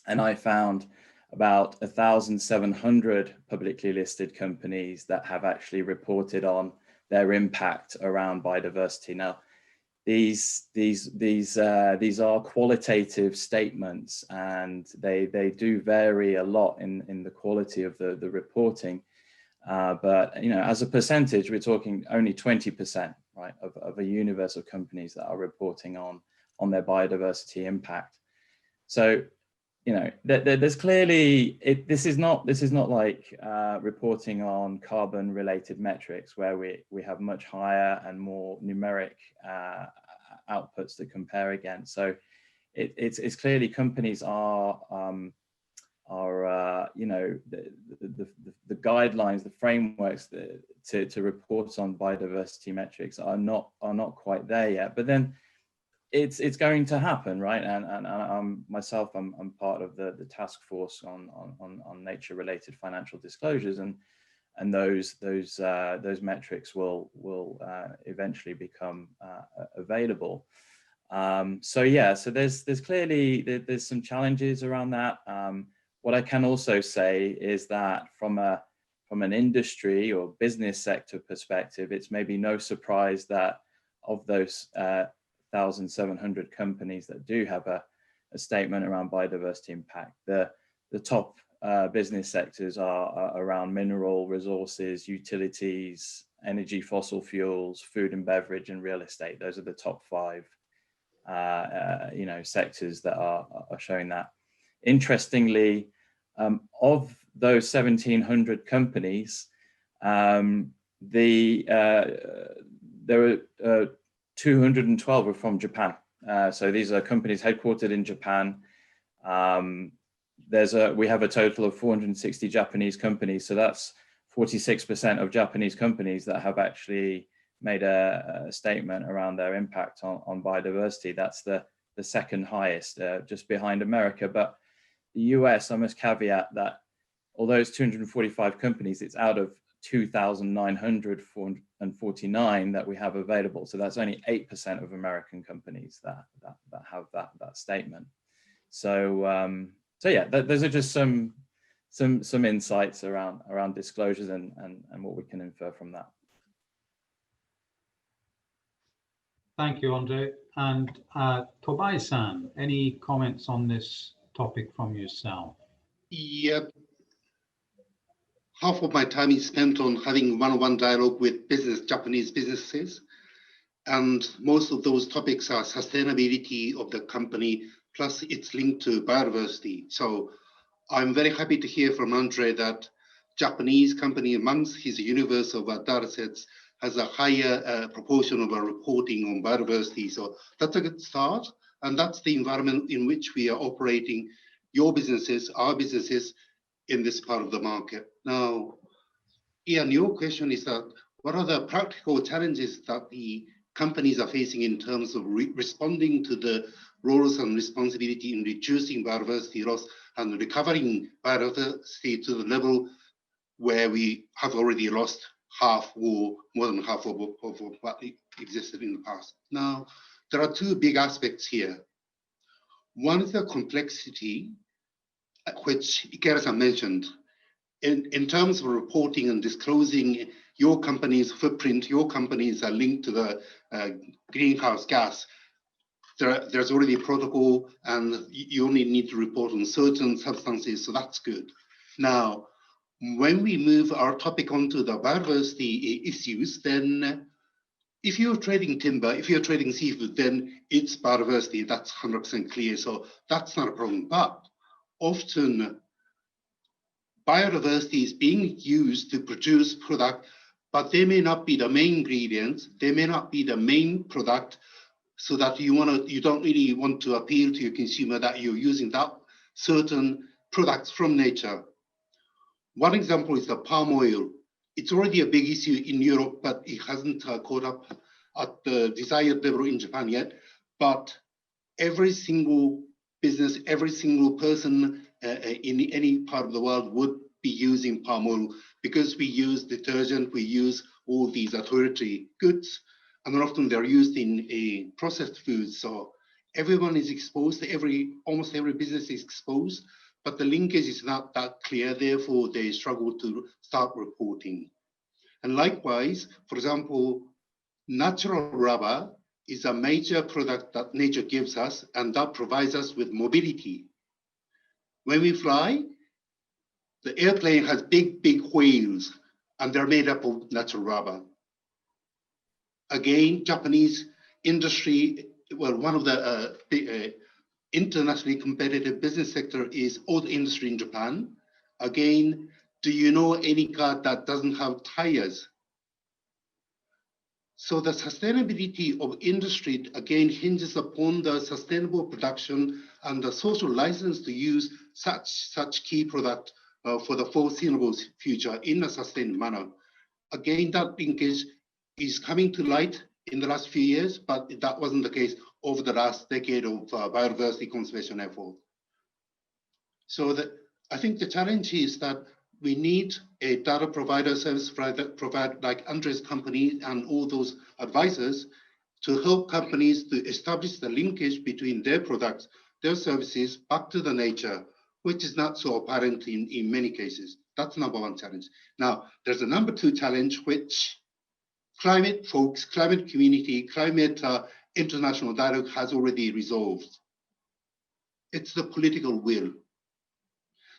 and I found about 1,700 publicly listed companies that have actually reported on their impact around biodiversity. Now, these are qualitative statements, and they do vary a lot in the quality of the reporting. But you know, as a percentage, we're talking only 20%, right, of a universe of companies that are reporting on their biodiversity impact. So, you know, there's clearly this is not like reporting on carbon related metrics where we have much higher and more numeric outputs to compare against. So it's clearly companies are you know, the guidelines, the frameworks to report on biodiversity metrics are not quite there yet. But then it's going to happen, right? And myself, I'm part of the task force on nature related financial disclosures, and those metrics will eventually become available. So yeah, so there's clearly there's some challenges around that. What I can also say is that from an industry or business sector perspective, it's maybe no surprise that of those 1,700 companies that do have a statement around biodiversity impact, the top business sectors are around mineral resources, utilities, energy, fossil fuels, food and beverage, and real estate. Those are the top 5 sectors that are showing that. Interestingly, of those 1,700 companies, there are 212 are from Japan. So these are companies headquartered in Japan. We have a total of 460 Japanese companies. So that's 46% of Japanese companies that have actually made a statement around their impact on biodiversity. That's the second highest, just behind America. But the US, I must caveat that although it's 245 companies, it's out of 2,949 that we have available. So that's only 8% of American companies that have that statement. So yeah, those are just some insights around disclosures and what we can infer from that. Thank you, Andre. And Tobai-san, any comments on this topic from yourself? Yep. Half of my time is spent on having one-on-one dialogue with Japanese businesses. And most of those topics are sustainability of the company, plus it's linked to biodiversity. So I'm very happy to hear from Andre that Japanese company amongst his universe of data sets has a higher proportion of reporting on biodiversity. So that's a good start. And that's the environment in which we are operating your businesses, our businesses in this part of the market. Now, Ian, your question is that what are the practical challenges that the companies are facing in terms of responding to the roles and responsibility in reducing biodiversity loss and recovering biodiversity to the level where we have already lost half or more than half of what existed in the past. Now, there are 2 big aspects here. One is the complexity, which Ikeda-san mentioned. In terms of reporting and disclosing your company's footprint, your companies are linked to the greenhouse gas. There's already a protocol and you only need to report on certain substances, so that's good. Now, when we move our topic onto the biodiversity issues, then if you're trading timber, if you're trading seafood, then it's biodiversity, that's 100% clear, so that's not a problem. But often, biodiversity is being used to produce product, but they may not be the main ingredients, they may not be the main product, so that you don't really want to appeal to your consumer that you're using that certain products from nature. One example is the palm oil. It's already a big issue in Europe, but it hasn't caught up at the desired level in Japan yet. But every single business, every single person in any part of the world would be using palm oil because we use detergent, we use all these toiletry goods, and often they're used in processed foods. So everyone is exposed, almost every business is exposed, but the linkage is not that clear, therefore they struggle to start reporting. And likewise, for example, natural rubber is a major product that nature gives us, and that provides us with mobility. When we fly, the airplane has big wheels, and they're made up of natural rubber. Again, Japanese industry, well, one of the internationally competitive business sector is auto industry in Japan. Again, do you know any car that doesn't have tires? So the sustainability of industry, again, hinges upon the sustainable production and the social license to use such key product for the foreseeable future in a sustained manner. Again, that linkage is coming to light in the last few years, but that wasn't the case over the last decade of biodiversity conservation effort. So I think the challenge is that we need a data provider, service provider like Andre's company and all those advisors to help companies to establish the linkage between their products, their services back to the nature, which is not so apparent in many cases. That's number one challenge. Now, there's a number two challenge, which climate folks, climate community, climate international dialogue has already resolved. It's the political will.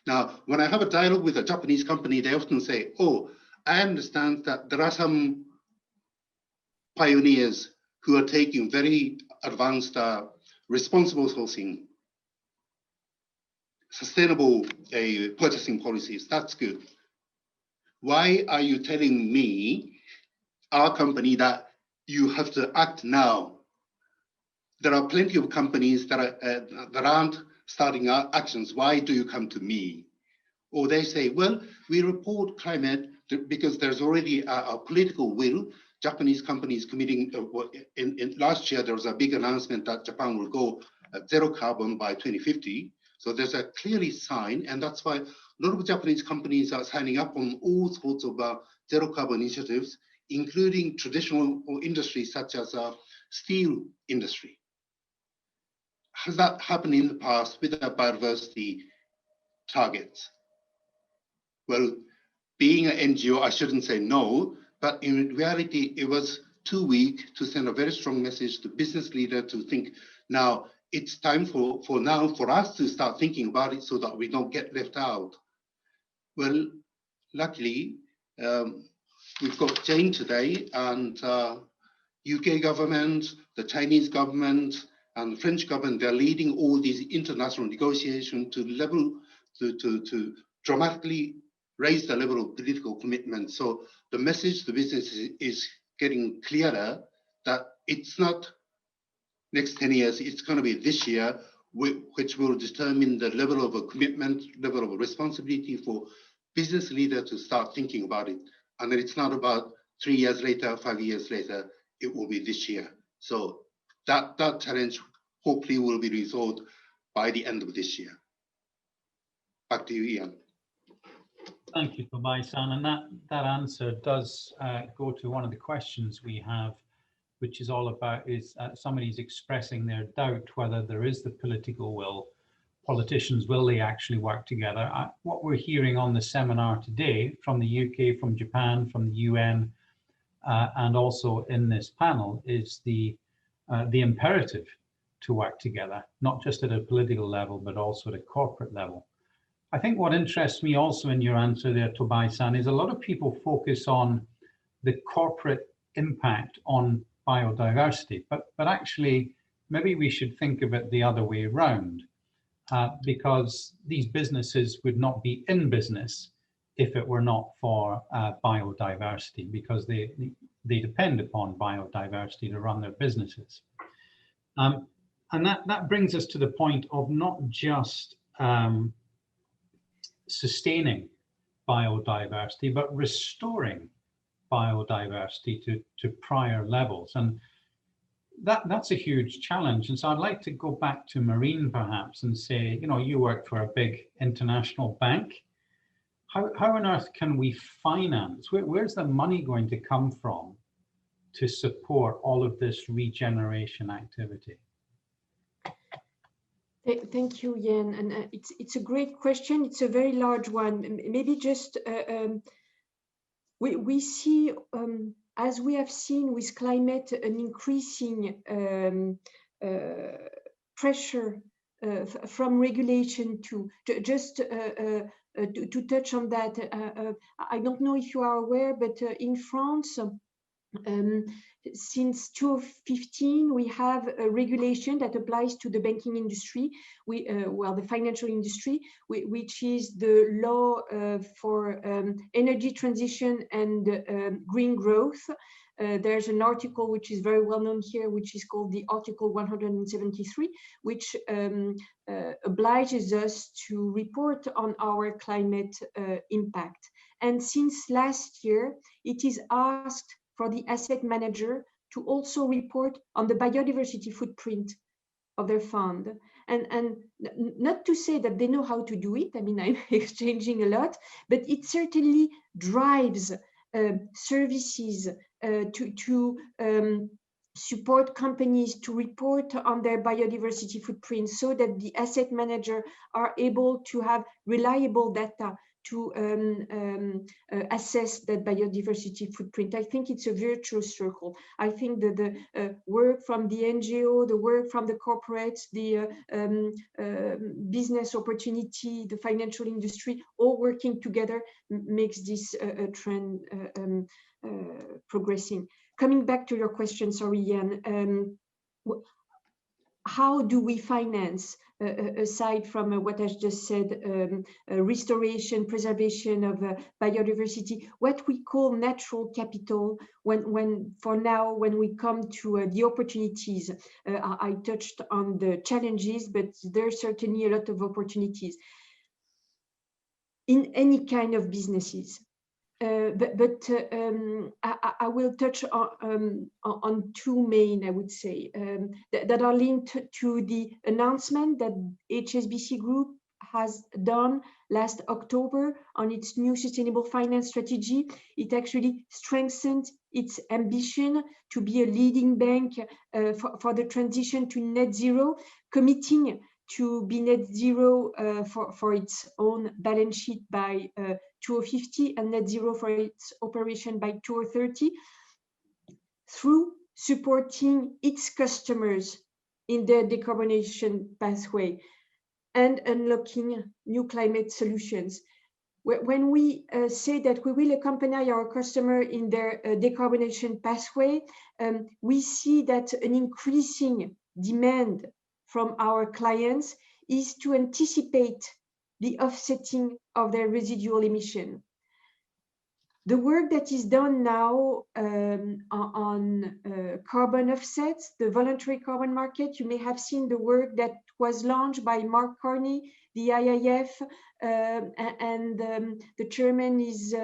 Now, when I have a dialogue with a Japanese company, they often say, oh, I understand that there are some pioneers who are taking very advanced responsible sourcing, sustainable purchasing policies. That's good. Why are you telling me, our company, that you have to act now? There are plenty of companies that aren't starting actions. Why do you come to me? Or they say, well, we report climate because there's already a political will. Japanese companies committing, in last year, there was a big announcement that Japan will go zero carbon by 2050. So there's a clearly sign, and that's why a lot of Japanese companies are signing up on all sorts of zero carbon initiatives, including traditional industries such as steel industry. Has that happened in the past with the biodiversity targets? Well, being an NGO, I shouldn't say no, but in reality, it was too weak to send a very strong message to business leader to think, now it's time for us to start thinking about it so that we don't get left out. Well, luckily, we've got Jane today, and UK government, the Chinese government, and the French government, they're leading all these international negotiations to dramatically raise the level of political commitment. So the message to business is getting clearer that it's not next 10 years, it's going to be this year, which will determine the level of a commitment, level of a responsibility for business leader to start thinking about it. And then it's not about 3 years later, 5 years later, it will be this year. So that challenge hopefully will be resolved by the end of this year. Back to you, Ian. Thank you, Tobai-san. And that answer does go to one of the questions we have, which is all about somebody's expressing their doubt whether there is the political will. Politicians, will they actually work together? What we're hearing on the seminar today from the UK, from Japan, from the UN, and also in this panel is the imperative to work together, not just at a political level, but also at a corporate level. I think what interests me also in your answer there, Tobai-san, is a lot of people focus on the corporate impact on biodiversity, but actually maybe we should think of it the other way around, because these businesses would not be in business if it were not for biodiversity, because they depend upon biodiversity to run their businesses. And that brings us to the point of not just sustaining biodiversity, but restoring biodiversity to prior levels. And that's a huge challenge. And so I'd like to go back to Marine perhaps and say, you work for a big international bank. How on earth can we finance, where's the money going to come from to support all of this regeneration activity? Thank you, Yen. And it's a great question. It's a very large one. Maybe just we see, as we have seen with climate, an increasing pressure from regulation to touch on that. I don't know if you are aware, but in France, since 2015, we have a regulation that applies to the banking industry, the financial industry, which is the law for energy transition and green growth. There's an article which is very well known here, which is called the Article 173, which obliges us to report on our climate impact. And since last year, it is asked for the asset manager to also report on the biodiversity footprint of their fund. And not to say that they know how to do it, I mean, I'm exchanging a lot, but it certainly drives services to support companies to report on their biodiversity footprint so that the asset manager are able to have reliable data to assess that biodiversity footprint. I think it's a virtuous circle. I think that the work from the NGO, the work from the corporates, the business opportunity, the financial industry, all working together makes this trend progressing. Coming back to your question, sorry, Jan, how do we finance, aside from what I just said, restoration, preservation of biodiversity, what we call natural capital, when we come to the opportunities? I touched on the challenges, but there's certainly a lot of opportunities in any kind of businesses. I will touch on two main, I would say, that are linked to the announcement that HSBC Group has done last October on its new sustainable finance strategy. It actually strengthened its ambition to be a leading bank for the transition to net zero, committing to be net zero for its own balance sheet by 2050 and net zero for its operation by 2030, through supporting its customers in their decarbonization pathway and unlocking new climate solutions. When we say that we will accompany our customer in their decarbonization pathway, we see that an increasing demand from our clients is to anticipate the offsetting of their residual emission. The work that is done now on carbon offsets, the voluntary carbon market, you may have seen the work that was launched by Mark Carney, the IIF, and the chairman is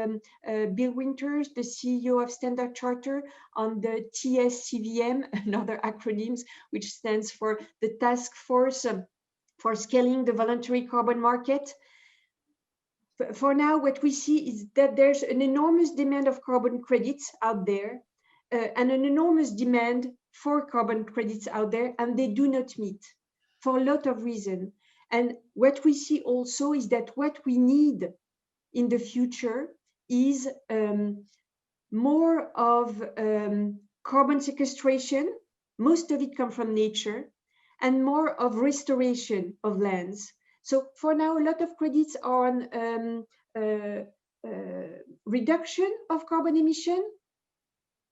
Bill Winters, the CEO of Standard Charter, on the TSCVM, another acronyms, which stands for the Task Force for Scaling the Voluntary Carbon Market. For now, what we see is that there's an enormous demand of carbon credits out there and an enormous demand for carbon credits out there, and they do not meet for a lot of reasons. And what we see also is that what we need in the future is more of carbon sequestration. Most of it comes from nature, and more of restoration of lands. So for now, a lot of credits are on reduction of carbon emission,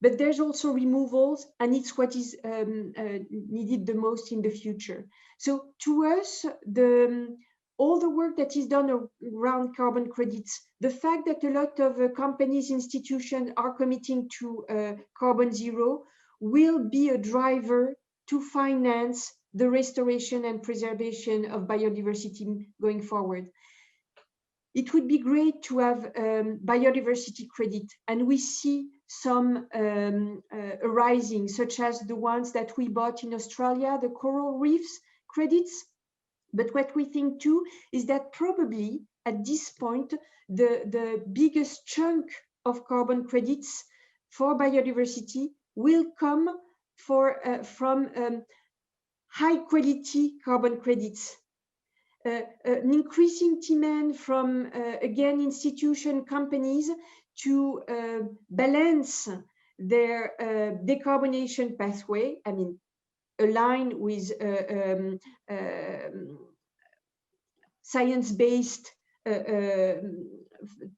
but there's also removals, and it's what is needed the most in the future. So to us, all the work that is done around carbon credits, the fact that a lot of companies, institutions are committing to carbon zero will be a driver to finance the restoration and preservation of biodiversity going forward. It would be great to have biodiversity credit, and we see some arising, such as the ones that we bought in Australia, the coral reefs credits. But what we think too is that probably at this point, the biggest chunk of carbon credits for biodiversity will come from high quality carbon credits. An increasing demand from, again, institution companies to balance their decarbonation pathway, I mean, aligned with science-based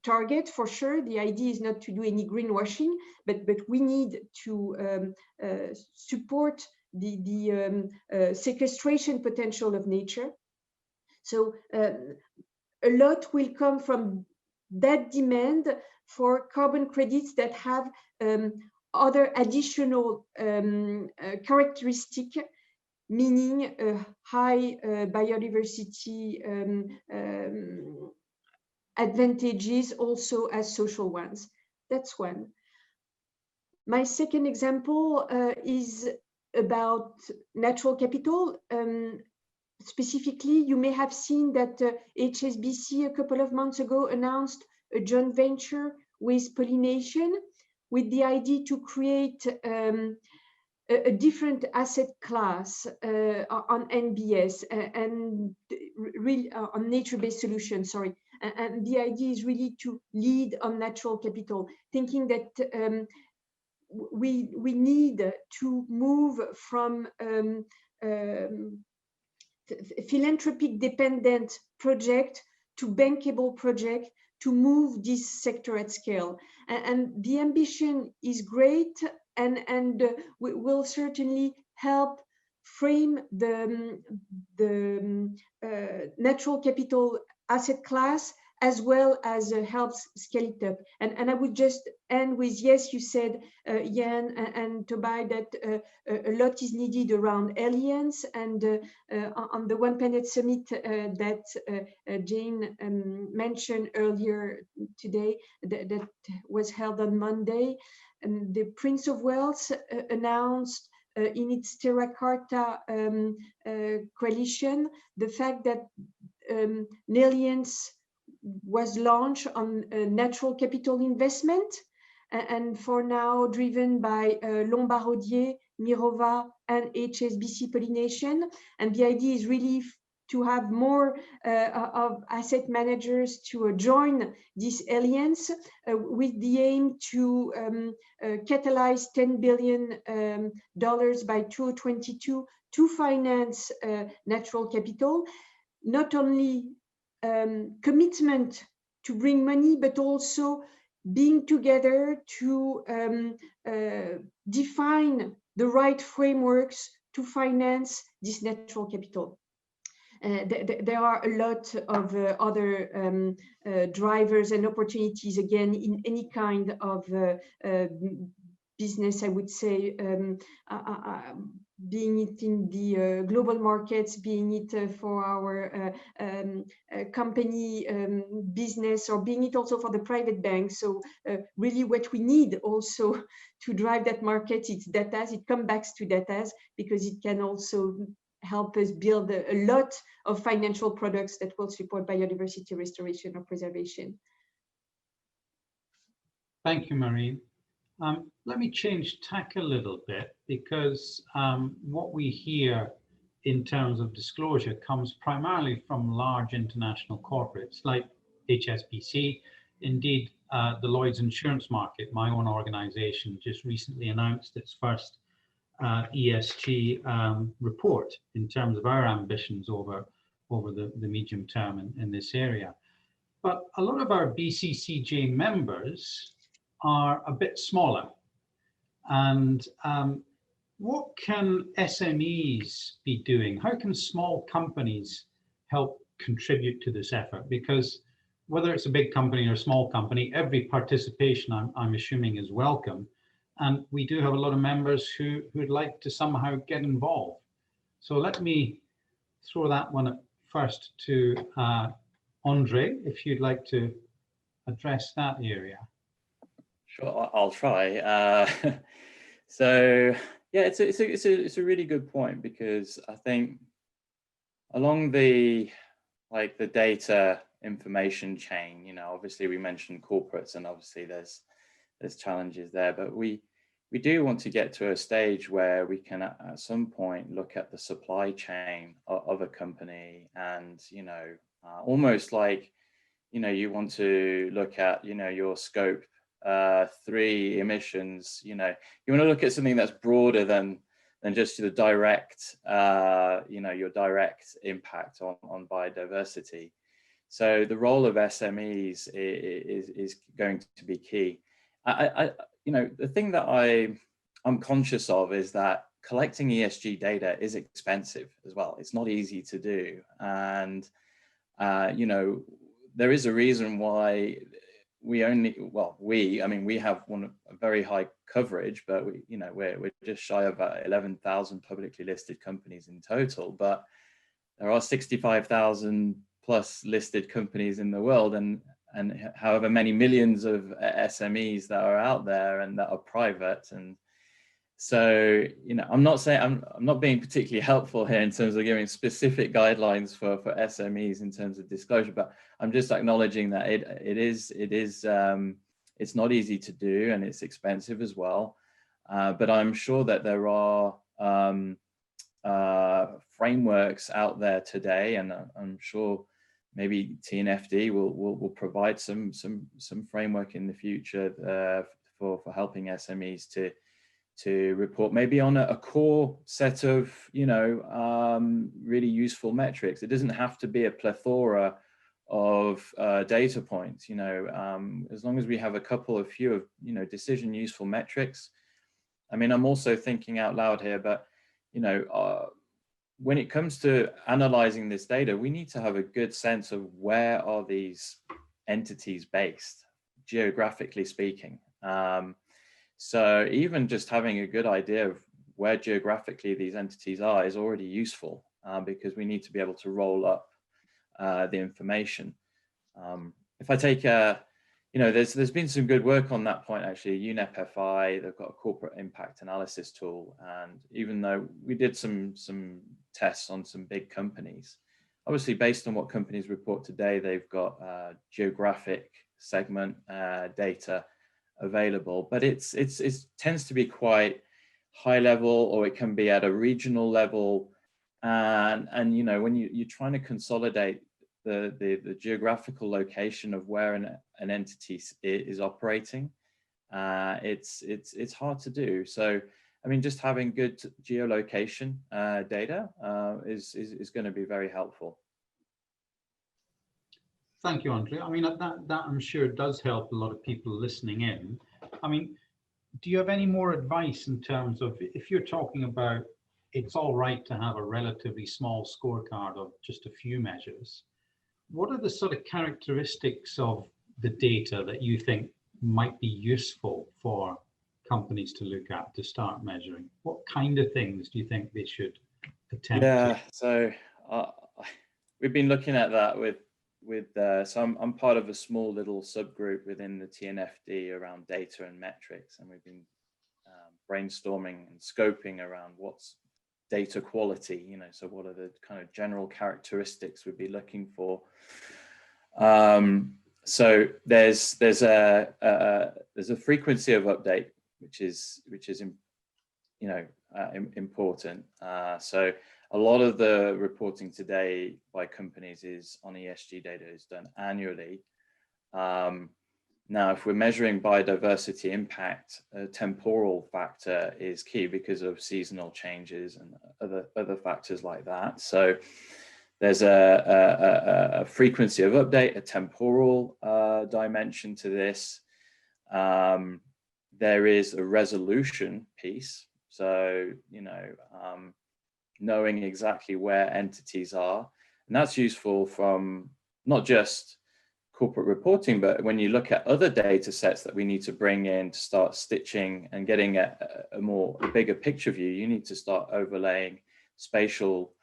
target, for sure. The idea is not to do any greenwashing, but we need to support the sequestration potential of nature. So a lot will come from that demand for carbon credits that have other additional characteristic, meaning high biodiversity advantages also as social ones. That's one. My second example is about natural capital. Specifically, you may have seen that HSBC a couple of months ago announced a joint venture with Pollination with the idea to create a different asset class on NBS and really on nature-based solutions, sorry. And the idea is really to lead on natural capital, thinking that we need to move from philanthropic dependent project to bankable project to move this sector at scale. And the ambition is great, and will certainly help frame the natural capital asset class, as well as helps scale it up. And I would just end with, yes, you said, Jan and Tobai, that a lot is needed around alliance, and on the One Planet Summit that Jane mentioned earlier today, that was held on Monday, the Prince of Wales announced in its Terra Carta coalition the fact that Alliance was launched on natural capital investment, and for now driven by Lombardier, Mirova, and HSBC Pollination. And the idea is really to have more of asset managers to join this alliance with the aim to catalyze $10 billion by 2022 to finance natural capital. Not only commitment to bring money, but also being together to define the right frameworks to finance this natural capital. There are a lot of other drivers and opportunities, again, in any kind of business, I would say, being it in the global markets, being it for our company business, or being it also for the private bank. So really what we need also to drive that market, it's data. It comes back to data, because it can also help us build a lot of financial products that will support biodiversity restoration or preservation. Thank you, Marie. Let me change tack a little bit, because what we hear in terms of disclosure comes primarily from large international corporates like HSBC. Indeed, the Lloyd's Insurance Market, my own organization, just recently announced its first ESG report in terms of our ambitions over the medium term in this area. But a lot of our BCCJ members are a bit smaller. And what can SMEs be doing? How can small companies help contribute to this effort? Because whether it's a big company or a small company, every participation, I'm assuming, is welcome. And we do have a lot of members who'd like to somehow get involved. So let me throw that one first to Andre, if you'd like to address that area. Sure, I'll try. So yeah, it's a really good point, because I think along the data information chain, you know, obviously we mentioned corporates, and obviously there's challenges there, but we do want to get to a stage where we can at some point look at the supply chain of a company, and, you know, almost like, you know, you want to look at, you know, your scope 3 emissions. You know, you want to look at something that's broader than just the direct, you know, your direct impact on biodiversity. So the role of SMEs is going to be key. You know, the thing that I'm conscious of is that collecting ESG data is expensive as well. It's not easy to do, and you know, there is a reason why we only, well, I mean, we have a very high coverage, but you know, we're just shy of 11,000 publicly listed companies in total, but there are 65,000 plus listed companies in the world, and however many millions of SMEs that are out there and that are private. And so, you know, I'm not being particularly helpful here in terms of giving specific guidelines for SMEs in terms of disclosure, but I'm just acknowledging that it's not easy to do, and it's expensive as well. But I'm sure that there are frameworks out there today, and I'm sure maybe TNFD will provide some framework in the future for helping SMEs to report maybe on a core set of really useful metrics. It doesn't have to be a plethora of data points. As long as we have a couple of few of decision useful metrics. I mean, I'm also thinking out loud here, but when it comes to analyzing this data, we need to have a good sense of where are these entities based, geographically speaking. So even just having a good idea of where geographically these entities are is already useful, because we need to be able to roll up the information. If I take there's been some good work on that point actually. UNEP FI, they've got a corporate impact analysis tool, and even though we did some tests on some big companies, obviously based on what companies report today, they've got geographic segment data available, but it tends to be quite high level, or it can be at a regional level, and when you're trying to consolidate the geographical location of where an entity is operating, it's hard to do. So I mean, just having good geolocation data is going to be very helpful. Thank you, Andre. I mean, that I'm sure does help a lot of people listening in. I mean, do you have any more advice in terms of, if you're talking about it's all right to have a relatively small scorecard of just a few measures, what are the sort of characteristics of the data that you think might be useful for companies to look at to start measuring? What kind of things do you think they should attempt to? So we've been looking at that with so I'm part of a small little subgroup within the TNFD around data and metrics, and we've been brainstorming and scoping around what's data quality, so what are the kind of general characteristics we'd be looking for. So there's a frequency of update which is important. So a lot of the reporting today by companies is on ESG data is done annually. Now, if we're measuring biodiversity impact, a temporal factor is key because of seasonal changes and other factors like that. So there's a frequency of update, a temporal dimension to this. There is a resolution piece. So, knowing exactly where entities are. And that's useful from not just corporate reporting, but when you look at other data sets that we need to bring in to start stitching and getting a bigger picture view, you need to start overlaying spatial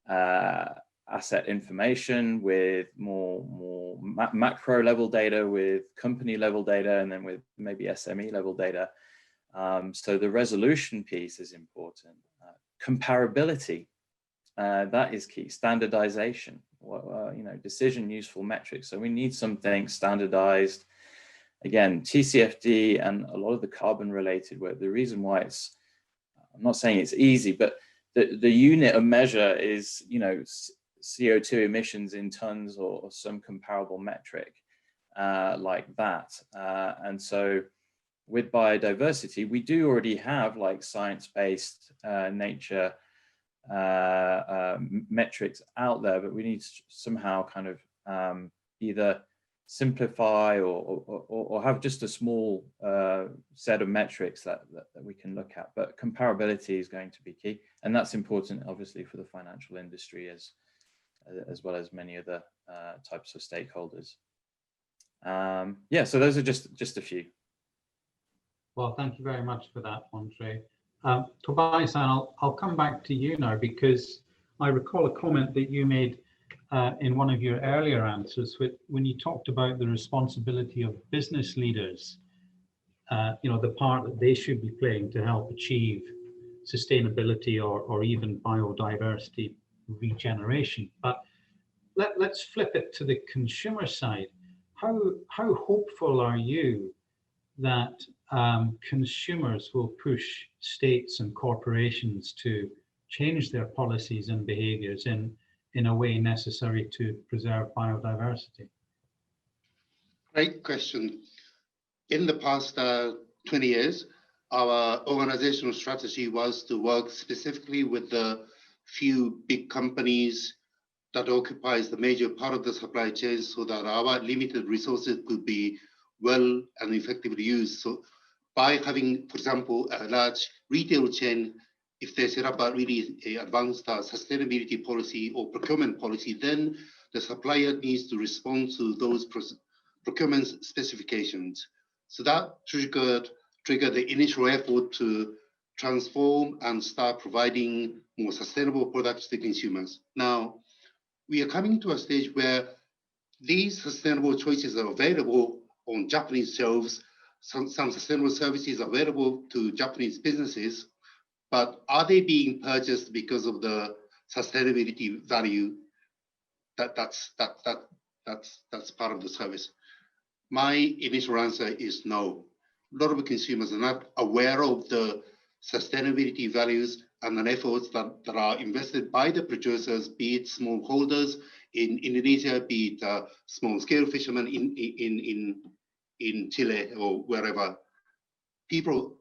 asset information with more macro level data, with company level data, and then with maybe SME level data. So the resolution piece is important. Comparability, that is key. Standardization, decision useful metrics. So we need something standardized. Again, TCFD and a lot of the carbon related work, the reason why I'm not saying it's easy, but the unit of measure is, CO2 emissions in tons or some comparable metric like that. And so with biodiversity, we do already have like science-based nature metrics out there, but we need to somehow kind of either simplify or have just a small set of metrics that we can look at. But comparability is going to be key, and that's important, obviously, for the financial industry as well as many other types of stakeholders. So those are just a few. Well, thank you very much for that, Andre. Tobias-san, I'll come back to you now, because I recall a comment that you made in one of your earlier answers when you talked about the responsibility of business leaders, the part that they should be playing to help achieve sustainability or even biodiversity regeneration. But let's flip it to the consumer side. How hopeful are you that consumers will push states and corporations to change their policies and behaviors in a way necessary to preserve biodiversity? Great question. In the past 20 years, our organizational strategy was to work specifically with the few big companies that occupies the major part of the supply chain so that our limited resources could be well and effectively used. So by having, for example, a large retail chain, if they set up a really advanced sustainability policy or procurement policy, then the supplier needs to respond to those procurement specifications. So that triggered the initial effort to transform and start providing more sustainable products to consumers. Now, we are coming to a stage where these sustainable choices are available on Japanese shelves. Some sustainable services are available to Japanese businesses, but are they being purchased because of the sustainability value? That's part of the service. My initial answer is no. A lot of consumers are not aware of the sustainability values and the efforts that are invested by the producers, be it smallholders in Indonesia, be it small-scale fishermen in Chile or wherever. People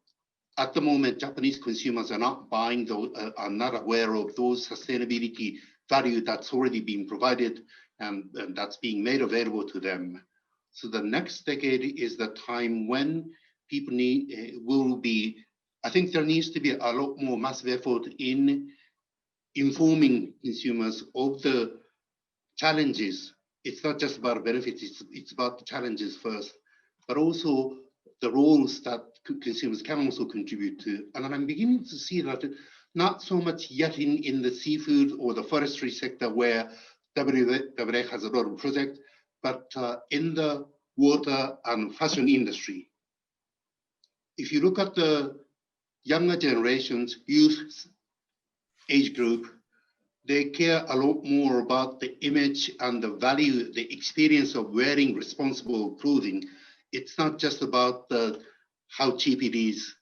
at the moment, Japanese consumers are not buying those, are not aware of those sustainability value that's already been provided and that's being made available to them. So the next decade is the time when people will be, I think there needs to be a lot more massive effort in informing consumers of the challenges. It's not just about benefits, it's about the challenges first, but also the roles that consumers can also contribute to. And I'm beginning to see that not so much yet in the seafood or the forestry sector where WWF has a lot of projects, but in the water and fashion industry. If you look at the younger generations, youth age group, they care a lot more about the image and the value, the experience of wearing responsible clothing. It's not just about how cheap it is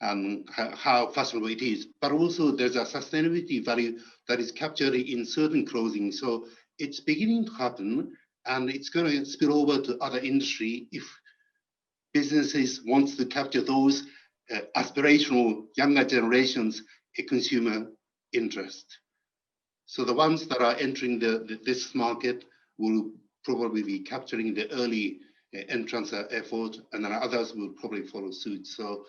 and how fashionable it is, but also there's a sustainability value that is captured in certain clothing. So it's beginning to happen, and it's going to spill over to other industry if businesses want to capture those aspirational younger generations, a consumer interest. So the ones that are entering this market will probably be capturing the early entrance effort, and then others will probably follow suit. So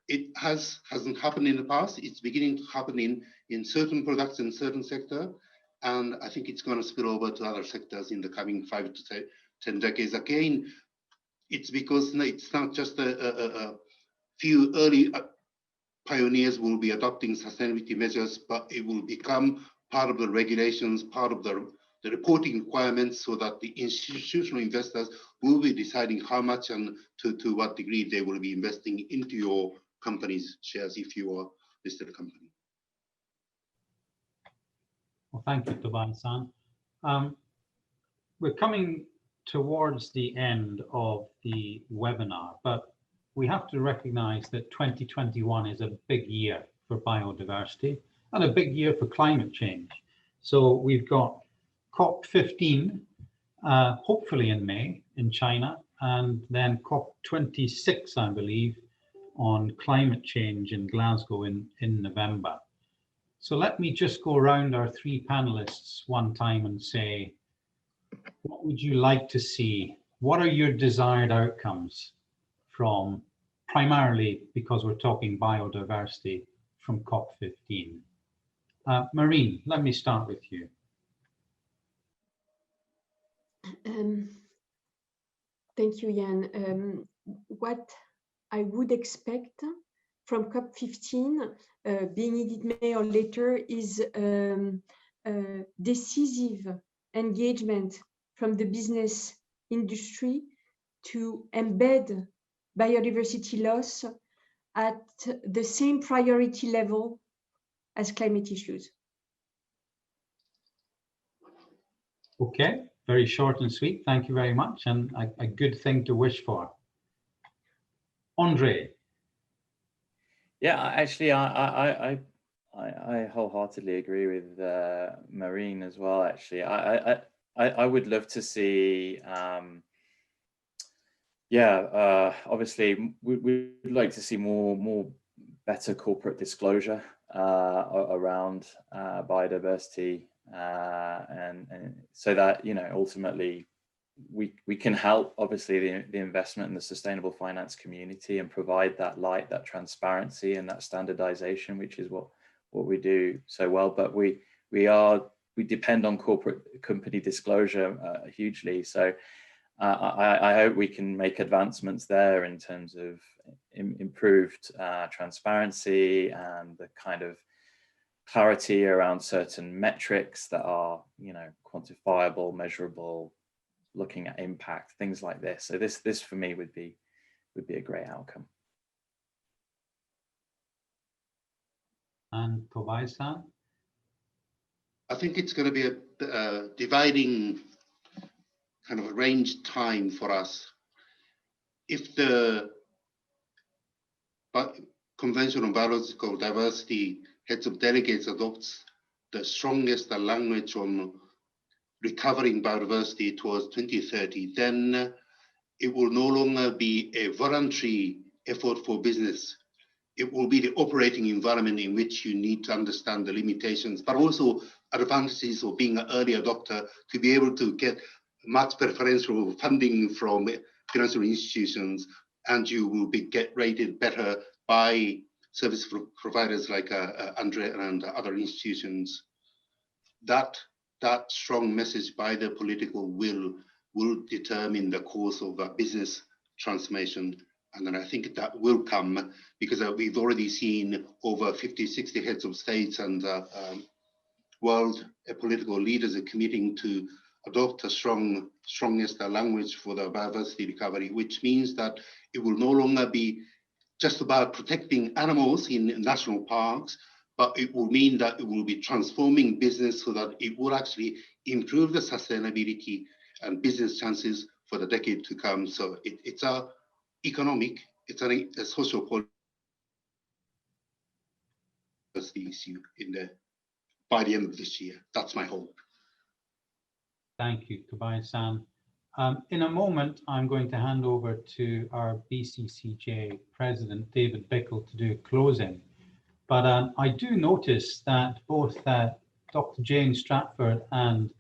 it hasn't happened in the past. It's beginning to happen in certain products in certain sector, and I think it's going to spill over to other sectors in the coming 5 to 10 decades. Again, it's because it's not just a few early pioneers will be adopting sustainability measures, but it will become part of the regulations, part of the reporting requirements, so that the institutional investors will be deciding how much and to what degree they will be investing into your company's shares if you are listed company. Well, thank you, Toban-san. We're coming towards the end of the webinar, but we have to recognize that 2021 is a big year for biodiversity and a big year for climate change. So we've got COP15, hopefully in May in China, and then COP26, I believe, on climate change in Glasgow in November. So let me just go around our three panelists one time and say, what would you like to see? What are your desired outcomes from, primarily because we're talking biodiversity, from COP15? Marine, let me start with you. Thank you, Jan. What I would expect from COP15, being it May or later, is decisive engagement from the business industry to embed biodiversity loss at the same priority level as climate issues. Okay, very short and sweet. Thank you very much, and a good thing to wish for. Andre. Yeah, actually, I wholeheartedly agree with Marine as well. Actually, I would love to see. Obviously, we'd like to see more better corporate disclosure around biodiversity, and so that, you know, ultimately we can help, obviously, the investment and the sustainable finance community and provide that light, that transparency, and that standardization, which is what we do so well. But we depend on corporate company disclosure hugely. So I hope we can make advancements there in terms of improved transparency and the kind of clarity around certain metrics that are, you know, quantifiable, measurable, looking at impact, things like this. So this for me would be a great outcome. And Tobias-san? I think it's going to be a dividing kind of a range time for us. If the Convention on Biological Diversity heads of delegates adopts the strongest language on recovering biodiversity towards 2030, then it will no longer be a voluntary effort for business. It will be the operating environment in which you need to understand the limitations, but also advantages of being an early adopter to be able to get much preferential funding from financial institutions, and you will get rated better by service providers like Andre and other institutions. That strong message by the political will determine the course of business transformation. And then I think that will come because we've already seen over 50, 60 heads of states and world political leaders are committing to adopt a strongest language for the biodiversity recovery, which means that it will no longer be just about protecting animals in national parks, but it will mean that it will be transforming business so that it will actually improve the sustainability and business chances for the decade to come. So it's a economic, it's a social policy issue by the end of this year. That's my hope. Thank you, Tobias-san. In a moment, I'm going to hand over to our BCCJ President, David Bickle, to do closing. But I do notice that both Dr. Jane Stratford and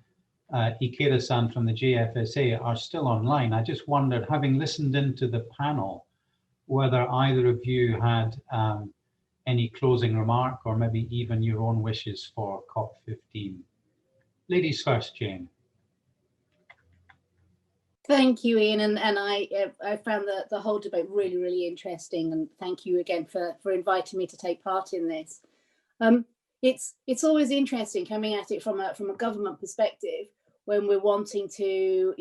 Ikeda-san from the JFSA are still online. I just wondered, having listened into the panel, whether either of you had any closing remark or maybe even your own wishes for COP15. Ladies first, Jane. Thank you, Ian, and I found the whole debate really, really interesting, and thank you again for inviting me to take part in this. It's always interesting coming at it from a government perspective when we're wanting to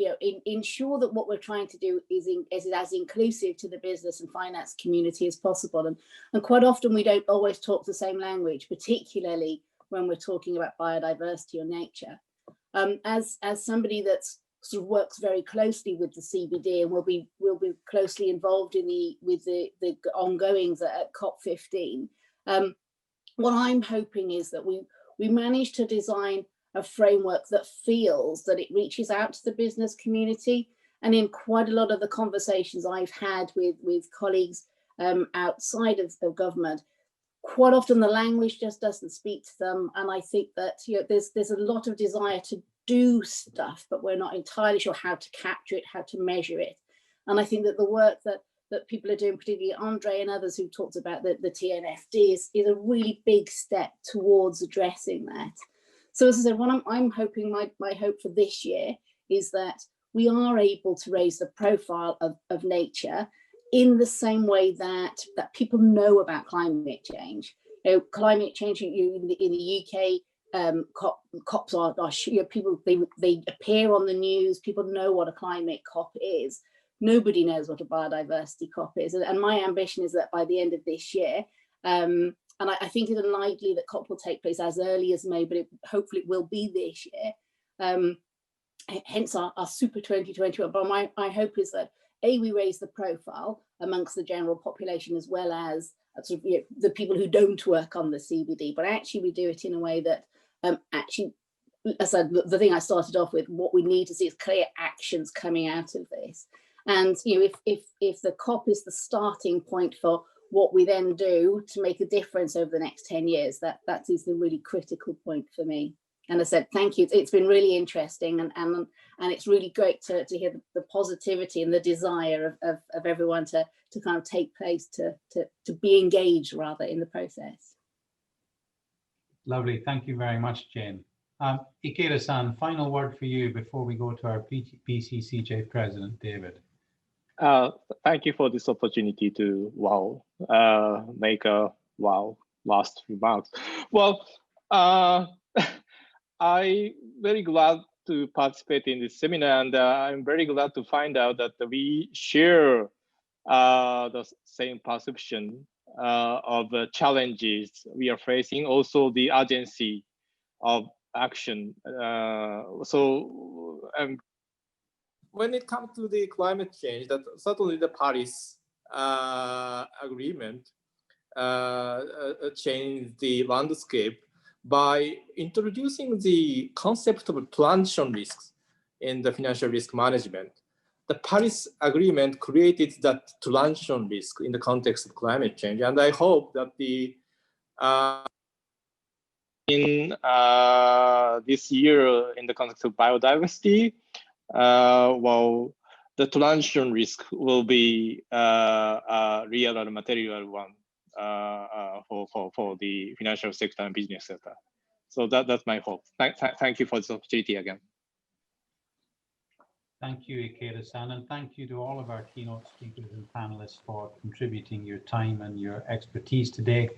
ensure that what we're trying to do is as inclusive to the business and finance community as possible, and quite often we don't always talk the same language, particularly when we're talking about biodiversity or nature. As somebody that's sort of works very closely with the CBD and will be closely involved in the ongoings at COP15. What I'm hoping is that we manage to design a framework that feels that it reaches out to the business community. And in quite a lot of the conversations I've had with colleagues outside of government, quite often the language just doesn't speak to them. And I think that there's a lot of desire to do stuff, but we're not entirely sure how to capture it, how to measure it. And I think that the work that people are doing, particularly Andre and others who talked about the TNFD is a really big step towards addressing that. So as I said, what I'm hoping, my hope for this year is that we are able to raise the profile of nature in the same way that people know about climate change. Climate change in the UK, COPs are people, they appear on the news, people know what a climate COP is. Nobody knows what a biodiversity COP is, and my ambition is that by the end of this year, and I think it's unlikely that COP will take place as early as May, but hopefully it will be this year, hence our Super 2021. But my hope is that we raise the profile amongst the general population, as well as sort of, the people who don't work on the CBD, but actually we do it in a way that actually, as I said, the thing I started off with, what we need to see is clear actions coming out of this. And if the COP is the starting point for what we then do to make a difference over the next 10 years, that is the really critical point for me. And I said, thank you. It's been really interesting, and it's really great to hear the positivity and the desire of everyone to kind of take place, to be engaged rather in the process. Lovely. Thank you very much, Jane. Ikeda-san, final word for you before we go to our BCCJ President, David. Thank you for this opportunity to make a last remarks. Well, I'm very glad to participate in this seminar, and I'm very glad to find out that we share the same perception of the challenges we are facing, also the urgency of action. When it comes to the climate change, that certainly the Paris Agreement changed the landscape by introducing the concept of transition risks in the financial risk management. The Paris Agreement created that transition risk in the context of climate change, and I hope that in this year, in the context of biodiversity, the transition risk will be a real and material one for the financial sector and business sector. So that's my hope. Thank you for this opportunity again. Thank you, Ikeda-san, and thank you to all of our keynote speakers and panelists for contributing your time and your expertise today.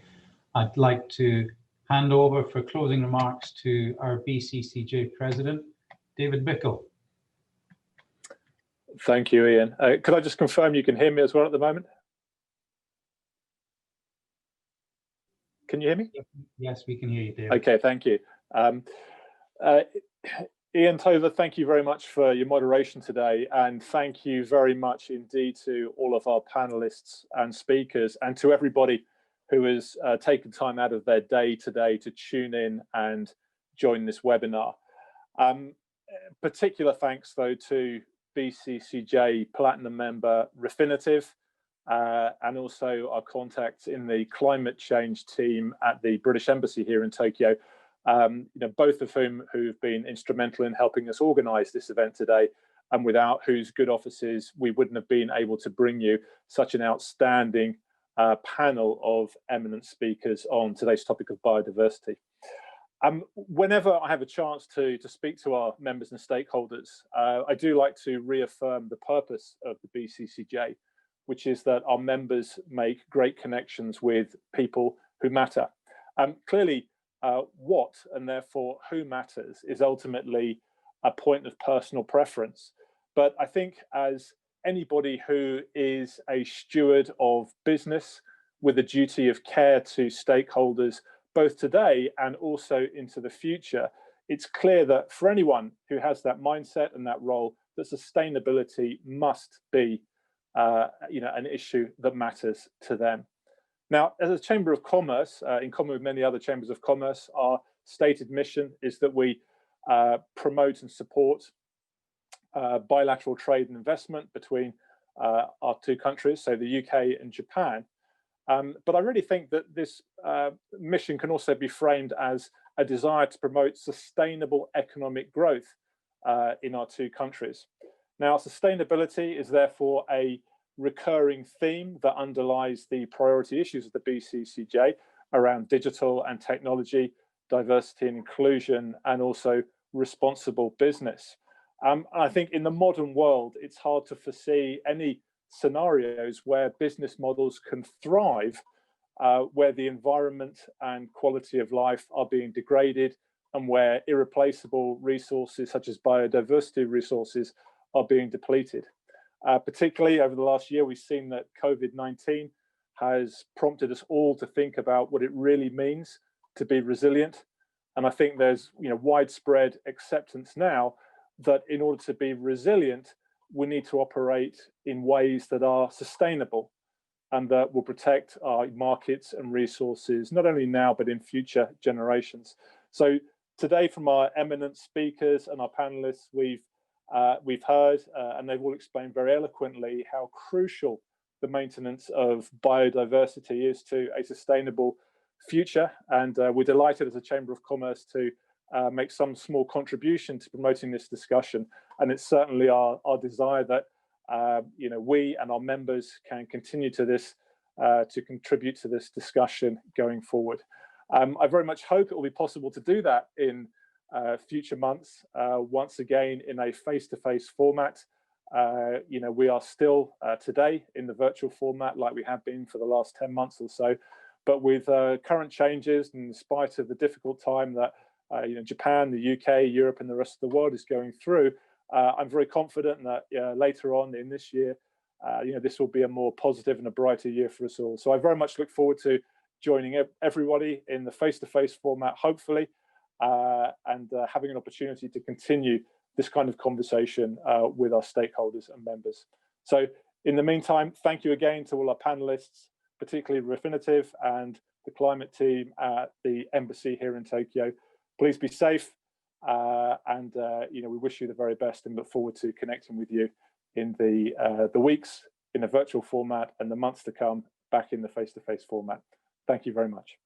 I'd like to hand over for closing remarks to our BCCJ President, David Bickle. Thank you, Ian. Could I just confirm you can hear me as well at the moment? Can you hear me? Yes, we can hear you, David. Okay, thank you. Ian, Tova, thank you very much for your moderation today, and thank you very much indeed to all of our panelists and speakers, and to everybody who has taken time out of their day today to tune in and join this webinar. Particular thanks though to BCCJ Platinum member Refinitiv, and also our contacts in the climate change team at the British Embassy here in Tokyo, both of whom who've been instrumental in helping us organise this event today, and without whose good offices we wouldn't have been able to bring you such an outstanding panel of eminent speakers on today's topic of biodiversity. Whenever I have a chance to speak to our members and stakeholders, I do like to reaffirm the purpose of the BCCJ, which is that our members make great connections with people who matter. Clearly, what and therefore who matters is ultimately a point of personal preference. But I think as anybody who is a steward of business with a duty of care to stakeholders, both today and also into the future, it's clear that for anyone who has that mindset and that role, that sustainability must be an issue that matters to them. Now, as a Chamber of Commerce, in common with many other chambers of commerce, our stated mission is that we promote and support bilateral trade and investment between our two countries, so the UK and Japan. But I really think that this mission can also be framed as a desire to promote sustainable economic growth in our two countries. Now, sustainability is therefore a recurring theme that underlies the priority issues of the BCCJ around digital and technology, diversity and inclusion, and also responsible business. I think in the modern world, it's hard to foresee any scenarios where business models can thrive, where the environment and quality of life are being degraded, and where irreplaceable resources such as biodiversity resources are being depleted. Particularly over the last year, we've seen that COVID-19 has prompted us all to think about what it really means to be resilient. And I think there's widespread acceptance now that in order to be resilient, we need to operate in ways that are sustainable and that will protect our markets and resources, not only now, but in future generations. So today, from our eminent speakers and our panelists, we've heard, and they've all explained very eloquently, how crucial the maintenance of biodiversity is to a sustainable future. And we're delighted as a Chamber of Commerce to make some small contribution to promoting this discussion. And it's certainly our desire that we and our members can continue to contribute to this discussion going forward. I very much hope it will be possible to do that in future months, once again in a face-to-face format. We are still today in the virtual format like we have been for the last 10 months or so, but with current changes, and in spite of the difficult time that Japan, the UK, Europe, and the rest of the world is going through, I'm very confident that later on in this year, this will be a more positive and a brighter year for us all. So I very much look forward to joining everybody in the face-to-face format, hopefully, and having an opportunity to continue this kind of conversation with our stakeholders and members. So in the meantime, thank you again to all our panelists, particularly Refinitiv and the climate team at the embassy here in Tokyo. Please be safe, and we wish you the very best and look forward to connecting with you in the weeks in a virtual format and the months to come back in the face-to-face format. Thank you very much.